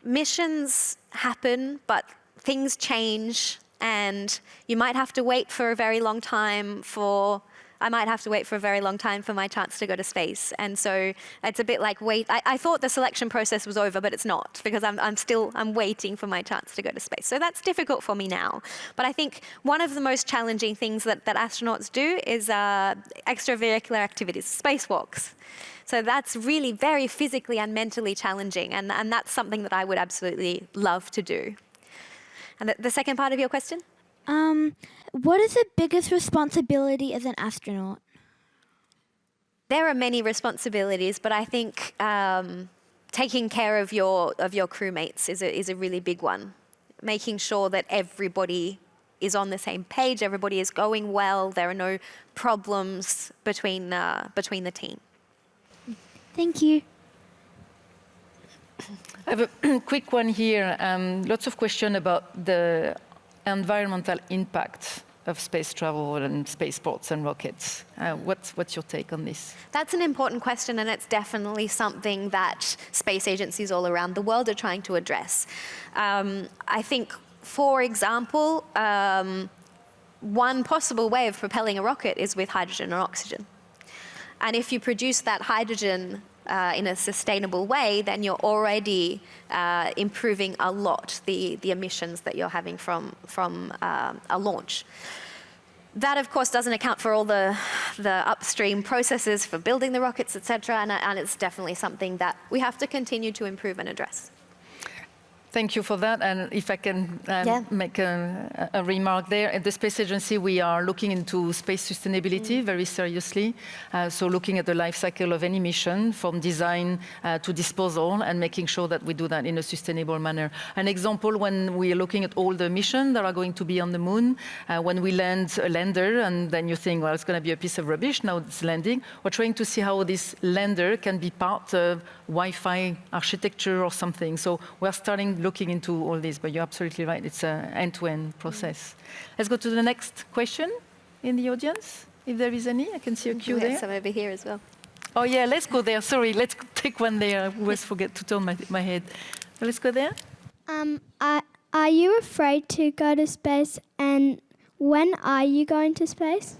A: missions happen, but things change, and you might have to wait for a very long time I might have to wait for a very long time for my chance to go to space. And so it's a bit like I thought the selection process was over, but it's not, because I'm waiting for my chance to go to space. So that's difficult for me now. But I think one of the most challenging things that astronauts do is extravehicular activities, spacewalks. So that's really very physically and mentally challenging, and that's something that I would absolutely love to do. And the second part of your question?
C: What is the biggest responsibility as an astronaut?
A: There are many responsibilities, but I think taking care of your crewmates is a really big one. Making sure that everybody is on the same page, everybody is going well, there are no problems between the team.
C: Thank you.
B: I have a quick one here. Lots of questions about the environmental impact of space travel and spaceports and rockets. What's your take on this?
A: That's an important question, and it's definitely something that space agencies all around the world are trying to address. I think, for example, one possible way of propelling a rocket is with hydrogen or oxygen. And if you produce that hydrogen in a sustainable way, then you're already improving a lot the emissions that you're having from a launch. That, of course, doesn't account for all the upstream processes for building the rockets, etc., and it's definitely something that we have to continue to improve and address.
B: Thank you for that. And if I can make a remark there, at the Space Agency, we are looking into space sustainability very seriously. So looking at the life cycle of any mission, from design to disposal, and making sure that we do that in a sustainable manner. An example, when we are looking at all the missions that are going to be on the moon, when we land a lander, and then you think, well, it's going to be a piece of rubbish, now it's landing. We're trying to see how this lander can be part of Wi-Fi architecture or something. So we're looking into all this, but you're absolutely right. It's an end-to-end process. Let's go to the next question in the audience, if there is any. I can see a queue there.
A: Some over here as well.
B: Oh yeah, let's go there. Sorry, let's take one there. I always forget to turn my head. So let's go there.
C: Are you afraid to go to space, and when are you going to space?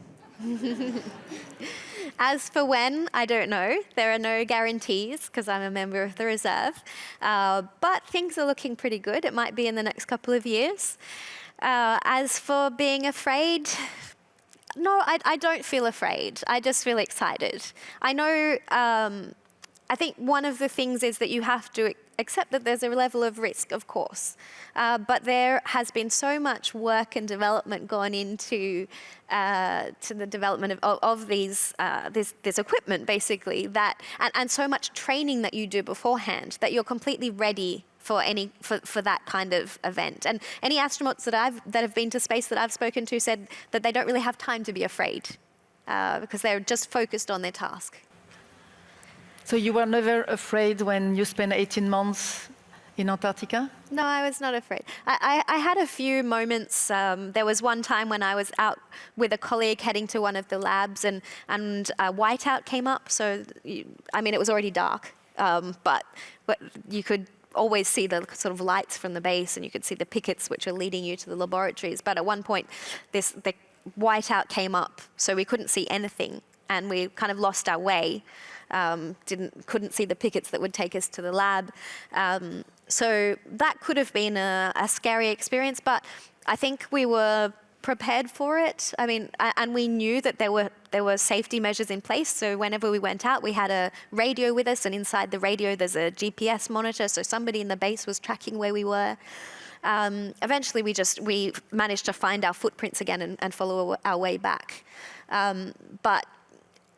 A: As for when, I don't know. There are no guarantees because I'm a member of the reserve. But things are looking pretty good. It might be in the next couple of years. As for being afraid, no, I don't feel afraid. I just feel excited. I know, I think one of the things is that you have to accept that there's a level of risk, of course. But there has been so much work and development gone into to the development of this equipment, basically, and so much training that you do beforehand that you're completely ready for that kind of event. And any astronauts that have been to space that I've spoken to said that they don't really have time to be afraid because they're just focused on their task.
B: So you were never afraid when you spent 18 months in Antarctica?
A: No, I was not afraid. I had a few moments. There was one time when I was out with a colleague heading to one of the labs, and a whiteout came up. So, I mean, it was already dark, but you could always see the sort of lights from the base, and you could see the pickets which are leading you to the laboratories. But at one point, the whiteout came up, so we couldn't see anything, and we kind of lost our way. Couldn't see the pickets that would take us to the lab. So that could have been a scary experience, but I think we were prepared for it. I mean, and we knew that there were safety measures in place. So whenever we went out, we had a radio with us, and inside the radio there's a GPS monitor, so somebody in the base was tracking where we were. Eventually we managed to find our footprints again and follow our way back. But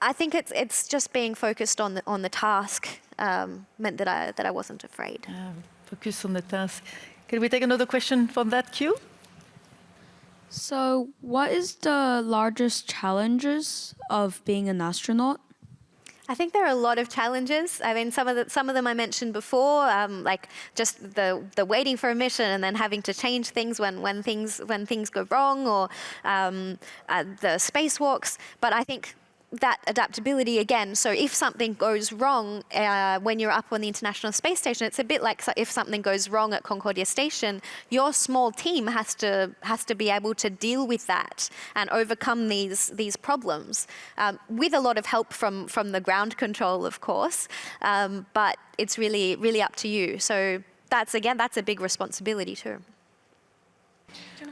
A: I think it's just being focused on the task meant that I wasn't afraid.
B: Focus on the task. Can we take another question from that queue?
D: So, what is the largest challenges of being an astronaut?
A: I think there are a lot of challenges. I mean, some of them I mentioned before, like just the waiting for a mission and then having to change things when things go wrong, or the spacewalks. But I think that adaptability again. So if something goes wrong when you're up on the International Space Station, it's a bit like if something goes wrong at Concordia Station, your small team has to be able to deal with that and overcome these problems with a lot of help from the ground control, of course. But it's really up to you. So that's a big responsibility too.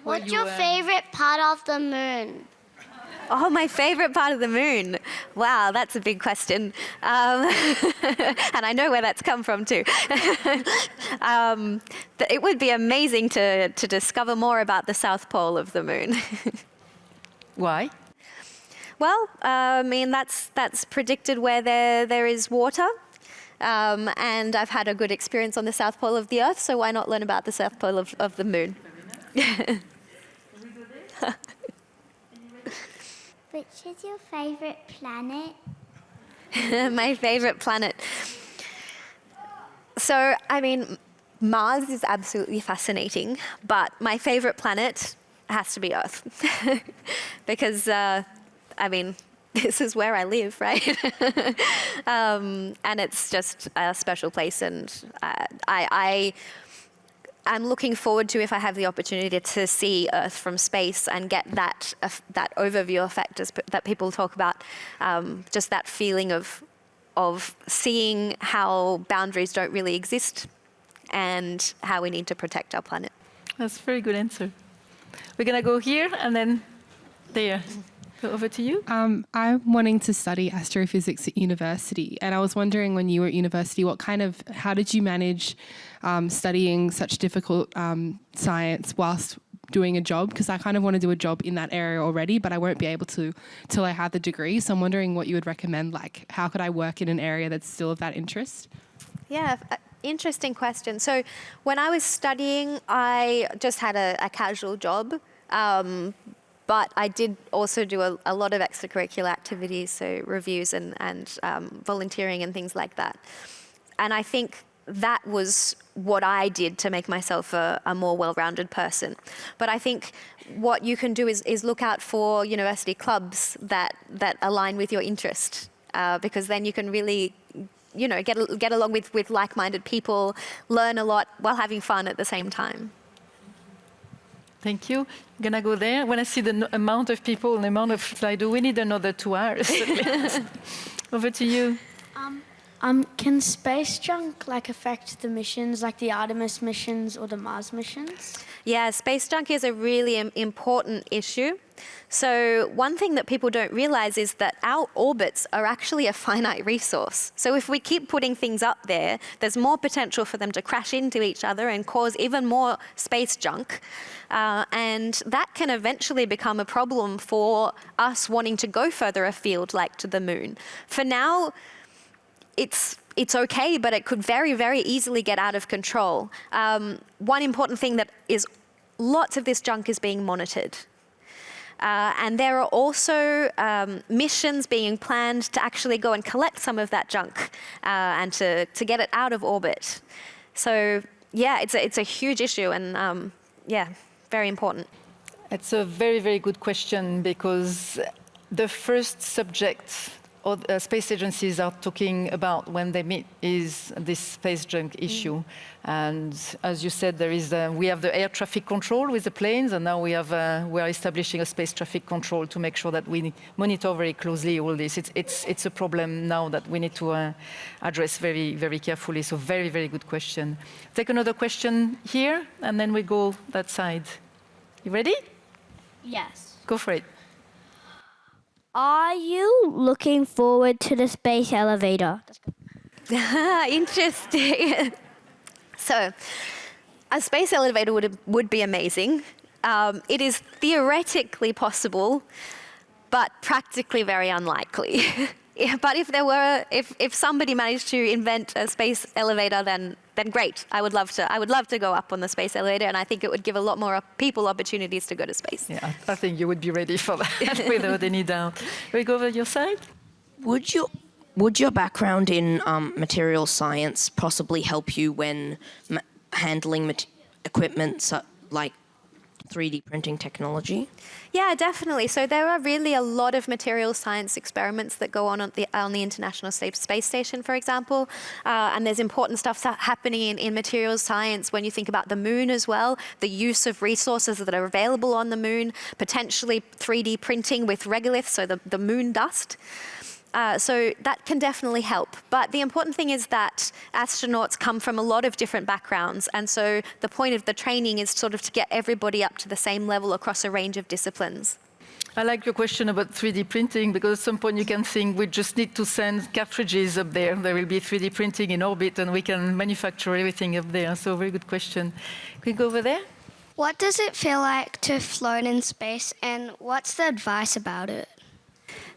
D: What's your favorite part of the moon?
A: Oh, my favorite part of the moon. Wow, that's a big question. And I know where that's come from too. It would be amazing to discover more about the South Pole of the moon.
B: Why?
A: Well, I mean, that's predicted where there is water. And I've had a good experience on the South Pole of the Earth, so why not learn about the South Pole of the moon?
D: Which is your favorite planet?
A: My favorite planet. So, I mean, Mars is absolutely fascinating, but my favorite planet has to be Earth. Because, I mean, this is where I live, right? And it's just a special place, and I'm looking forward to, if I have the opportunity, to see Earth from space and get that overview effect that people talk about, just that feeling of seeing how boundaries don't really exist and how we need to protect our planet.
B: That's a very good answer. We're going to go here and then there. So over to you.
E: I'm wanting to study astrophysics at university, and I was wondering, when you were at university, how did you manage studying such difficult science whilst doing a job? Because I kind of want to do a job in that area already, but I won't be able to till I have the degree. So I'm wondering what you would recommend. Like, how could I work in an area that's still of that interest?
A: Yeah, interesting question. So when I was studying, I just had a casual job. But I did also do a lot of extracurricular activities, so reviews and volunteering and things like that. And I think that was what I did to make myself a more well-rounded person. But I think what you can do is look out for university clubs that align with your interest, because then you can really get along with like-minded people, learn a lot while having fun at the same time.
B: Thank you. I'm going to go there. When I see the amount of people and the amount of Slido, we need another 2 hours. Over to you.
F: Can space junk affect the missions, like the Artemis missions or the Mars missions?
A: Yeah, space junk is a really important issue. So one thing that people don't realize is that our orbits are actually a finite resource. So if we keep putting things up there, there's more potential for them to crash into each other and cause even more space junk. And that can eventually become a problem for us wanting to go further afield, like to the moon. For now, it's okay, but it could very, very easily get out of control. One important thing that is, lots of this junk is being monitored. And there are also missions being planned to actually go and collect some of that junk and to get it out of orbit. So yeah, it's a huge issue, and yeah, very important.
B: It's a very, very good question, because the first subject space agencies are talking about when they meet is this space junk issue. And as you said, we have the air traffic control with the planes, and now we are establishing a space traffic control to make sure that we monitor very closely all this. It's a problem now that we need to address very, very carefully. So very, very good question. Take another question here, and then we go that side. You ready?
F: Yes.
B: Go for it.
C: Are you looking forward to the space elevator?
A: Interesting. So, a space elevator would be amazing. It is theoretically possible, but practically very unlikely. Yeah, but if somebody managed to invent a space elevator, then great. I would love to go up on the space elevator, and I think it would give a lot more people opportunities to go to space.
B: Yeah, I think you would be ready for that without any doubt. We go over your side.
G: Would you would your background in material science possibly help you when handling equipment like 3D printing technology?
A: Yeah, definitely. So there are really a lot of material science experiments that go on the International Space Station, for example. And there's important stuff happening in materials science when you think about the moon as well, the use of resources that are available on the moon, potentially 3D printing with regolith, so the moon dust. So that can definitely help. But the important thing is that astronauts come from a lot of different backgrounds. And so the point of the training is sort of to get everybody up to the same level across a range of disciplines.
B: I like your question about 3D printing, because at some point you can think we just need to send cartridges up there. There will be 3D printing in orbit and we can manufacture everything up there. So very good question. Can we go over there?
D: What does it feel like to float in space, and what's the advice about it?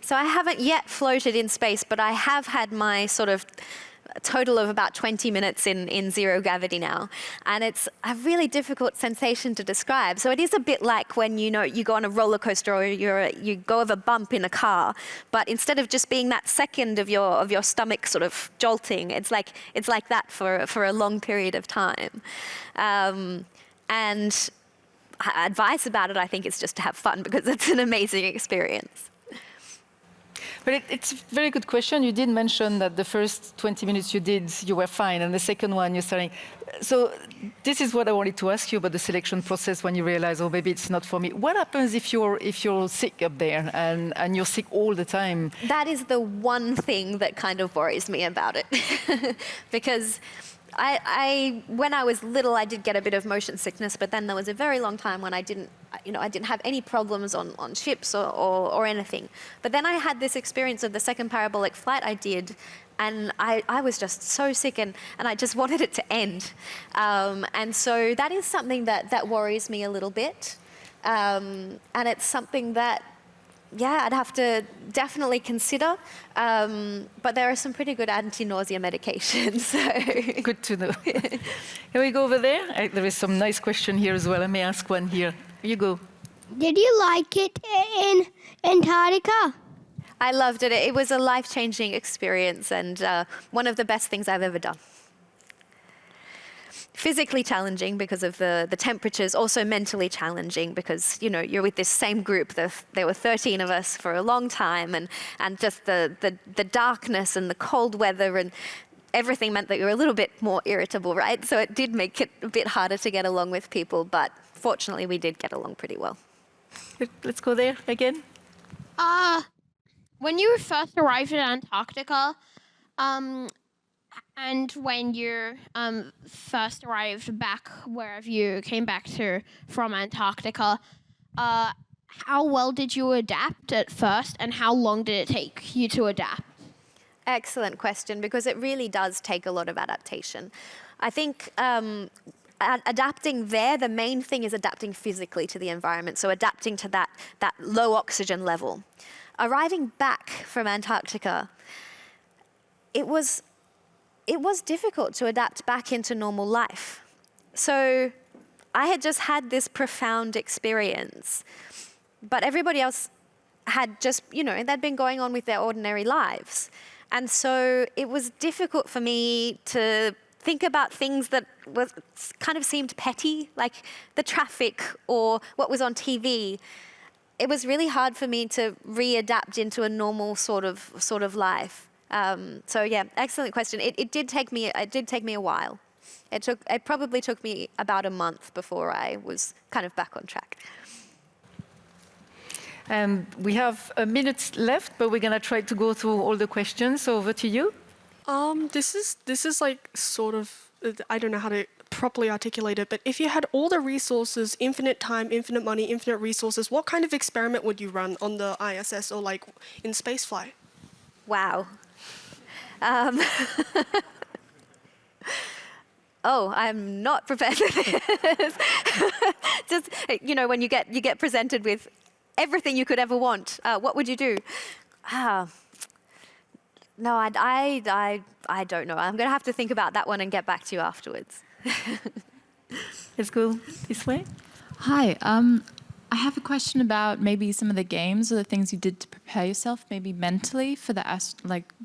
A: So I haven't yet floated in space, but I have had my sort of total of about 20 minutes in zero gravity now. And it's a really difficult sensation to describe. So it is a bit like when you go on a roller coaster or you go over a bump in a car, but instead of just being that second of your stomach sort of jolting, it's like that for a long period of time. And advice about it, I think, is just to have fun, because it's an amazing experience.
B: But it's a very good question. You did mention that the first 20 minutes you were fine, and the second one you're starting. So this is what I wanted to ask you about the selection process when you realize, oh, maybe it's not for me. What happens if you're sick up there and you're sick all the time?
A: That is the one thing that kind of worries me about it. Because when I was little, I did get a bit of motion sickness, but then there was a very long time when I didn't have any problems on ships or anything. But then I had this experience of the second parabolic flight I did, and I was just so sick, and I just wanted it to end. And so that is something that worries me a little bit. And it's something that, yeah, I'd have to definitely consider. But there are some pretty good anti-nausea medications. So.
B: Good to know. Can we go over there? There is some nice question here as well. I may ask one here. You go.
D: Did you like it in Antarctica?
A: I loved it. It was a life-changing experience, and one of the best things I've ever done. Physically challenging because of the temperatures, also mentally challenging because, you're with this same group. There were 13 of us for a long time, and just the darkness and the cold weather and everything meant that you were a little bit more irritable, right? So it did make it a bit harder to get along with people, but fortunately we did get along pretty well.
B: Let's go there again.
H: When you first arrived at Antarctica, and when you first arrived back wherever you came back from Antarctica, how well did you adapt at first, and how long did it take you to adapt?
A: Excellent question, because it really does take a lot of adaptation. I think adapting there, the main thing is adapting physically to the environment, so adapting to that low oxygen level. Arriving back from Antarctica, it was difficult to adapt back into normal life. So I had just had this profound experience, but everybody else had just, they'd been going on with their ordinary lives. And so it was difficult for me to think about things that kind of seemed petty, like the traffic or what was on TV. It was really hard for me to readapt into a normal sort of life. So yeah, excellent question. It did take me a while. It probably took me about a month before I was kind of back on track.
B: And we have a minute left, but we're gonna try to go through all the questions. So over to you.
I: This is like sort of, I don't know how to properly articulate it, but if you had all the resources, infinite time, infinite money, infinite resources, what kind of experiment would you run on the ISS or like in spaceflight?
A: Wow. Oh, I'm not prepared for this. Just, when you get presented with everything you could ever want, what would you do? No, I don't know. I'm going to have to think about that one and get back to you afterwards.
B: Let's go this way.
J: Hi. I have a question about maybe some of the games or the things you did to prepare yourself, maybe mentally for the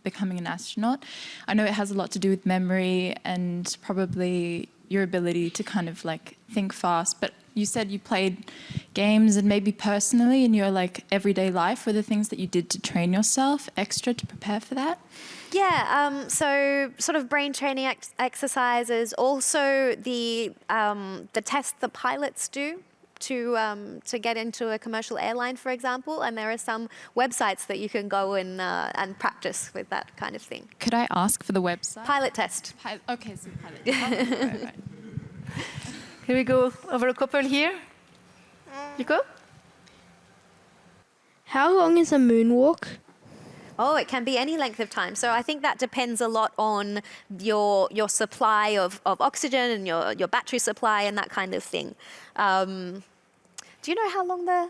J: becoming an astronaut. I know it has a lot to do with memory and probably your ability to kind of like think fast, but you said you played games and maybe personally in your like everyday life, were the things that you did to train yourself extra to prepare for that?
A: Yeah, so sort of brain training exercises, also the test the pilots do to get into a commercial airline, for example, and there are some websites that you can go and practice with that kind of thing.
J: Could I ask for the website?
A: Pilot test.
J: Okay, so pilot test. Right.
B: Can we go over a couple here? You go?
F: How long is a moonwalk?
A: Oh, it can be any length of time. So I think that depends a lot on your supply of oxygen and your battery supply and that kind of thing. Do you know how long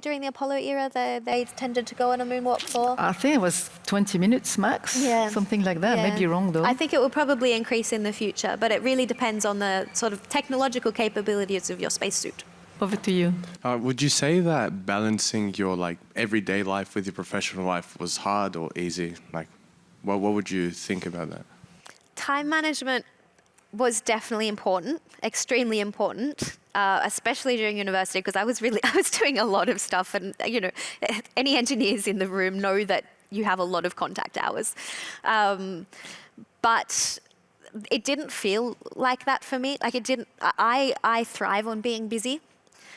A: during the Apollo era they tended to go on a moonwalk for?
B: I think it was 20 minutes max, something like that.
A: Yeah.
B: Maybe wrong though.
A: I think it will probably increase in the future, but it really depends on the sort of technological capabilities of your spacesuit.
B: Over to you.
K: Would you say that balancing your like everyday life with your professional life was hard or easy? Like, what would you think about that?
A: Time management was definitely important, extremely important, especially during university, because I was doing a lot of stuff, and you know, any engineers in the room know that you have a lot of contact hours, but it didn't feel like that for me. Like it didn't. I thrive on being busy.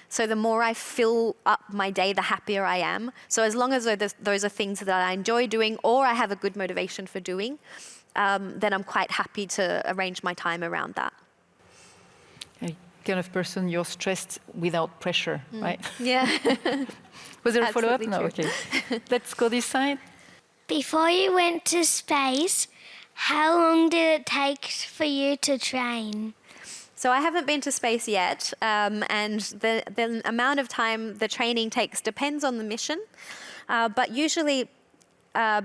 A: So the more I fill up my day, the happier I am. So as long as those are things that I enjoy doing or I have a good motivation for doing, then I'm quite happy to arrange my time around that.
B: A kind of person, you're stressed without pressure, right?
A: Yeah.
B: Was there a follow-up?
A: Absolutely
B: No,
A: true.
B: okay. Let's go this side.
D: Before you went to space, how long did it take for you to train?
A: So I haven't been to space yet, and the amount of time the training takes depends on the mission, but usually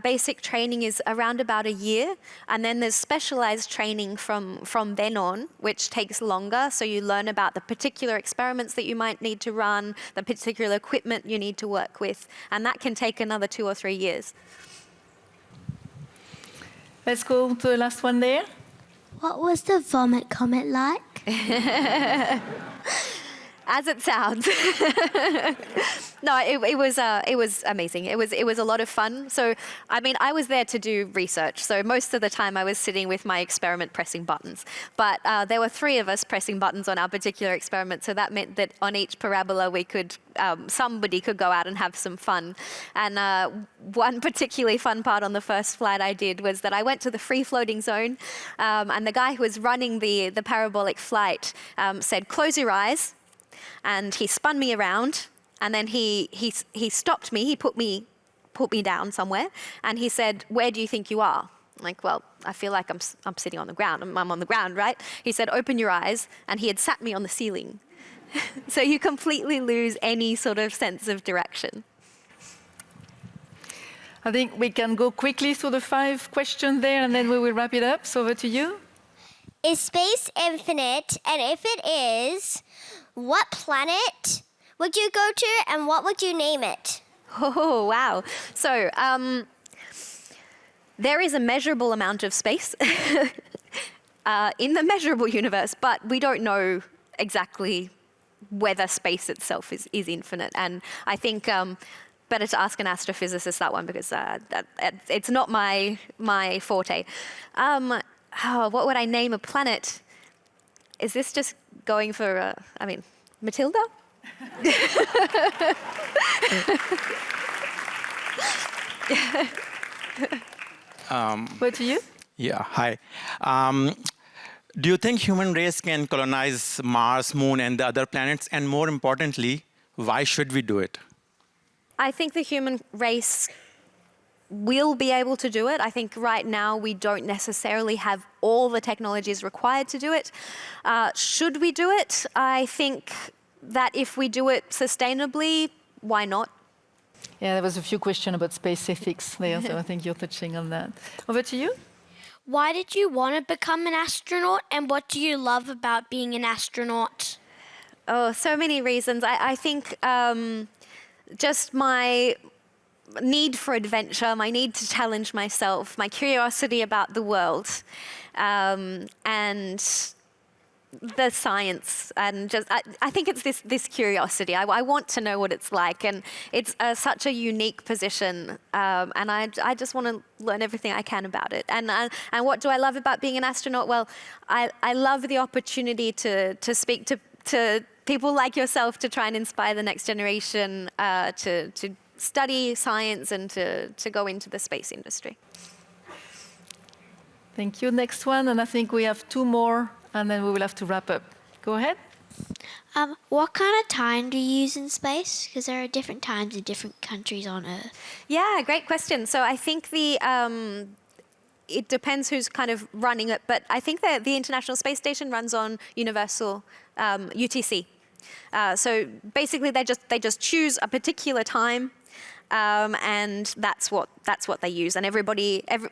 A: basic training is around about a year, and then there's specialized training from then on, which takes longer, so you learn about the particular experiments that you might need to run, the particular equipment you need to work with, and that can take another 2 or 3 years.
B: Let's go to the last one there.
D: What was the vomit comet like?
A: As it sounds. No, it was amazing. It was a lot of fun. So, I mean, I was there to do research. So most of the time I was sitting with my experiment pressing buttons. But there were 3 of us pressing buttons on our particular experiment. So that meant that on each parabola we could, somebody could go out and have some fun. And one particularly fun part on the first flight I did was that I went to the free floating zone, and the guy who was running the parabolic flight said, "Close your eyes." And he spun me around, and then he stopped me. He put me down somewhere, and he said, "Where do you think you are?" I'm like, "Well, I feel like I'm sitting on the ground. I'm on the ground, right?" He said, "Open your eyes," and he had sat me on the ceiling. So you completely lose any sort of sense of direction.
B: I think we can go quickly through the 5 questions there, and then we will wrap it up. So over to you.
L: Is space infinite? And if it is, what planet would you go to and what would you name it?
A: Oh, wow. So there is a measurable amount of space in the measurable universe, but we don't know exactly whether space itself is infinite. And I think better to ask an astrophysicist that one, because it's not my forte. What would I name a planet? Is this just going for, Matilda?
B: What to you?
M: Yeah, hi. Do you think human race can colonize Mars, Moon, and the other planets? And more importantly, why should we do it?
A: I think the human race will be able to do it. I think right now we don't necessarily have all the technologies required to do it. Should we do it? I think that if we do it sustainably, why not?
B: Yeah, there was a few questions about space ethics there, so I think you're touching on that. Over to you.
D: Why did you want to become an astronaut, and what do you love about being an astronaut?
A: Oh, so many reasons. I think just my need for adventure, my need to challenge myself, my curiosity about the world, and the science, and just I think it's this curiosity. I want to know what it's like, and it's such a unique position, and I just want to learn everything I can about it. And what do I love about being an astronaut? Well, I love the opportunity to speak to people like yourself, to try and inspire the next generation to study science and to go into the space industry.
B: Thank you. Next one, and I think we have 2 more, and then we will have to wrap up. Go ahead.
D: What kind of time do you use in space? Because there are different times in different countries on Earth.
A: Yeah, great question. So I think it depends who's kind of running it, but I think that the International Space Station runs on universal UTC. So basically, they just choose a particular time, and that's what they use. And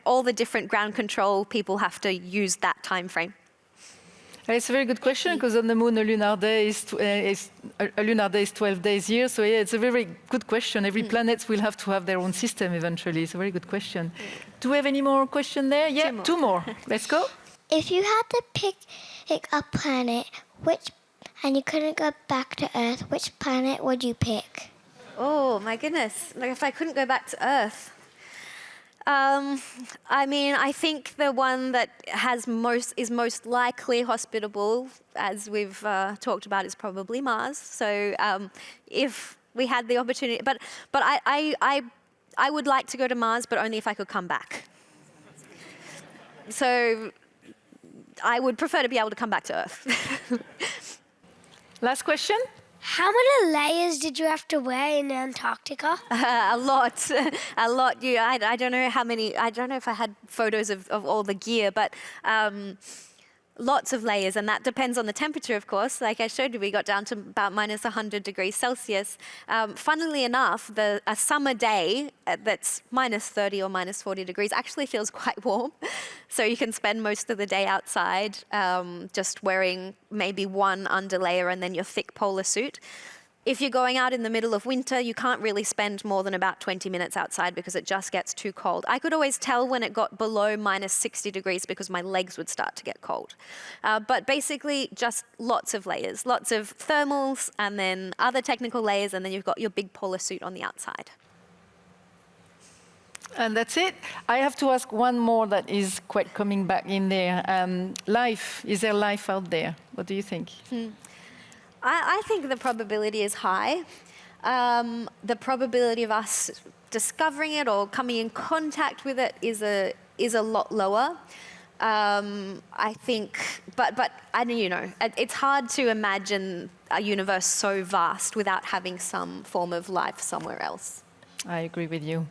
A: all the different ground control people have to use that time frame.
B: It's a very good question, because on the moon a lunar day is 12 days here. So yeah, it's a very good question. Every planet will have to have their own system eventually. It's a very good question. Do we have any more questions there? Yeah, 2 more. Let's go.
L: If you had to pick a planet, and you couldn't go back to Earth, which planet would you pick?
A: Oh my goodness! Like if I couldn't go back to Earth. I mean, I think the one that is most likely hospitable, as we've talked about, is probably Mars. So if we had the opportunity, but I would like to go to Mars, but only if I could come back. So I would prefer to be able to come back to Earth.
B: Last question.
D: How many layers did you have to wear in Antarctica?
A: A lot, a lot. I don't know how many. I don't know if I had photos of all the gear, but lots of layers, and that depends on the temperature, of course. Like I showed you, we got down to about minus 100 degrees Celsius. Funnily enough, a summer day that's minus 30 or minus 40 degrees actually feels quite warm. So you can spend most of the day outside just wearing maybe one underlayer and then your thick polar suit. If you're going out in the middle of winter, you can't really spend more than about 20 minutes outside because it just gets too cold. I could always tell when it got below minus 60 degrees because my legs would start to get cold. But basically, just lots of layers, lots of thermals, and then other technical layers, and then you've got your big polar suit on the outside.
B: And that's it. I have to ask one more that is quite coming back in there. Life, is there life out there? What do you think?
A: I think the probability is high. The probability of us discovering it or coming in contact with it is a lot lower. I think, but it's hard to imagine a universe so vast without having some form of life somewhere else.
B: I agree with you.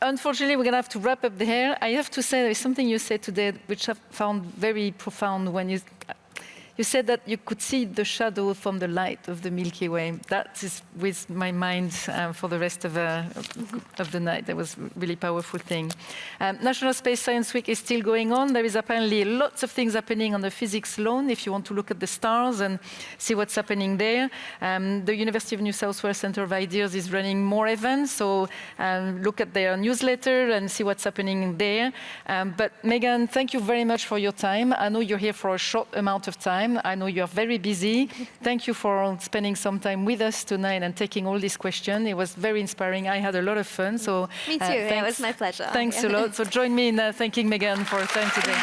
B: Unfortunately, we're going to have to wrap up here. I have to say there is something you said today which I found very profound when you said that you could see the shadow from the light of the Milky Way. That is with my mind for the rest of the night. That was a really powerful thing. National Space Science Week is still going on. There is apparently lots of things happening on the physics lawn if you want to look at the stars and see what's happening there. The University of New South Wales Centre of Ideas is running more events, so look at their newsletter and see what's happening there. But Meganne, thank you very much for your time. I know you're here for a short amount of time. I know you're very busy. Thank you for spending some time with us tonight and taking all these questions. It was very inspiring. I had a lot of fun. So
A: me too. It was my pleasure.
B: Thanks a lot. So join me in thanking Meganne for her time today.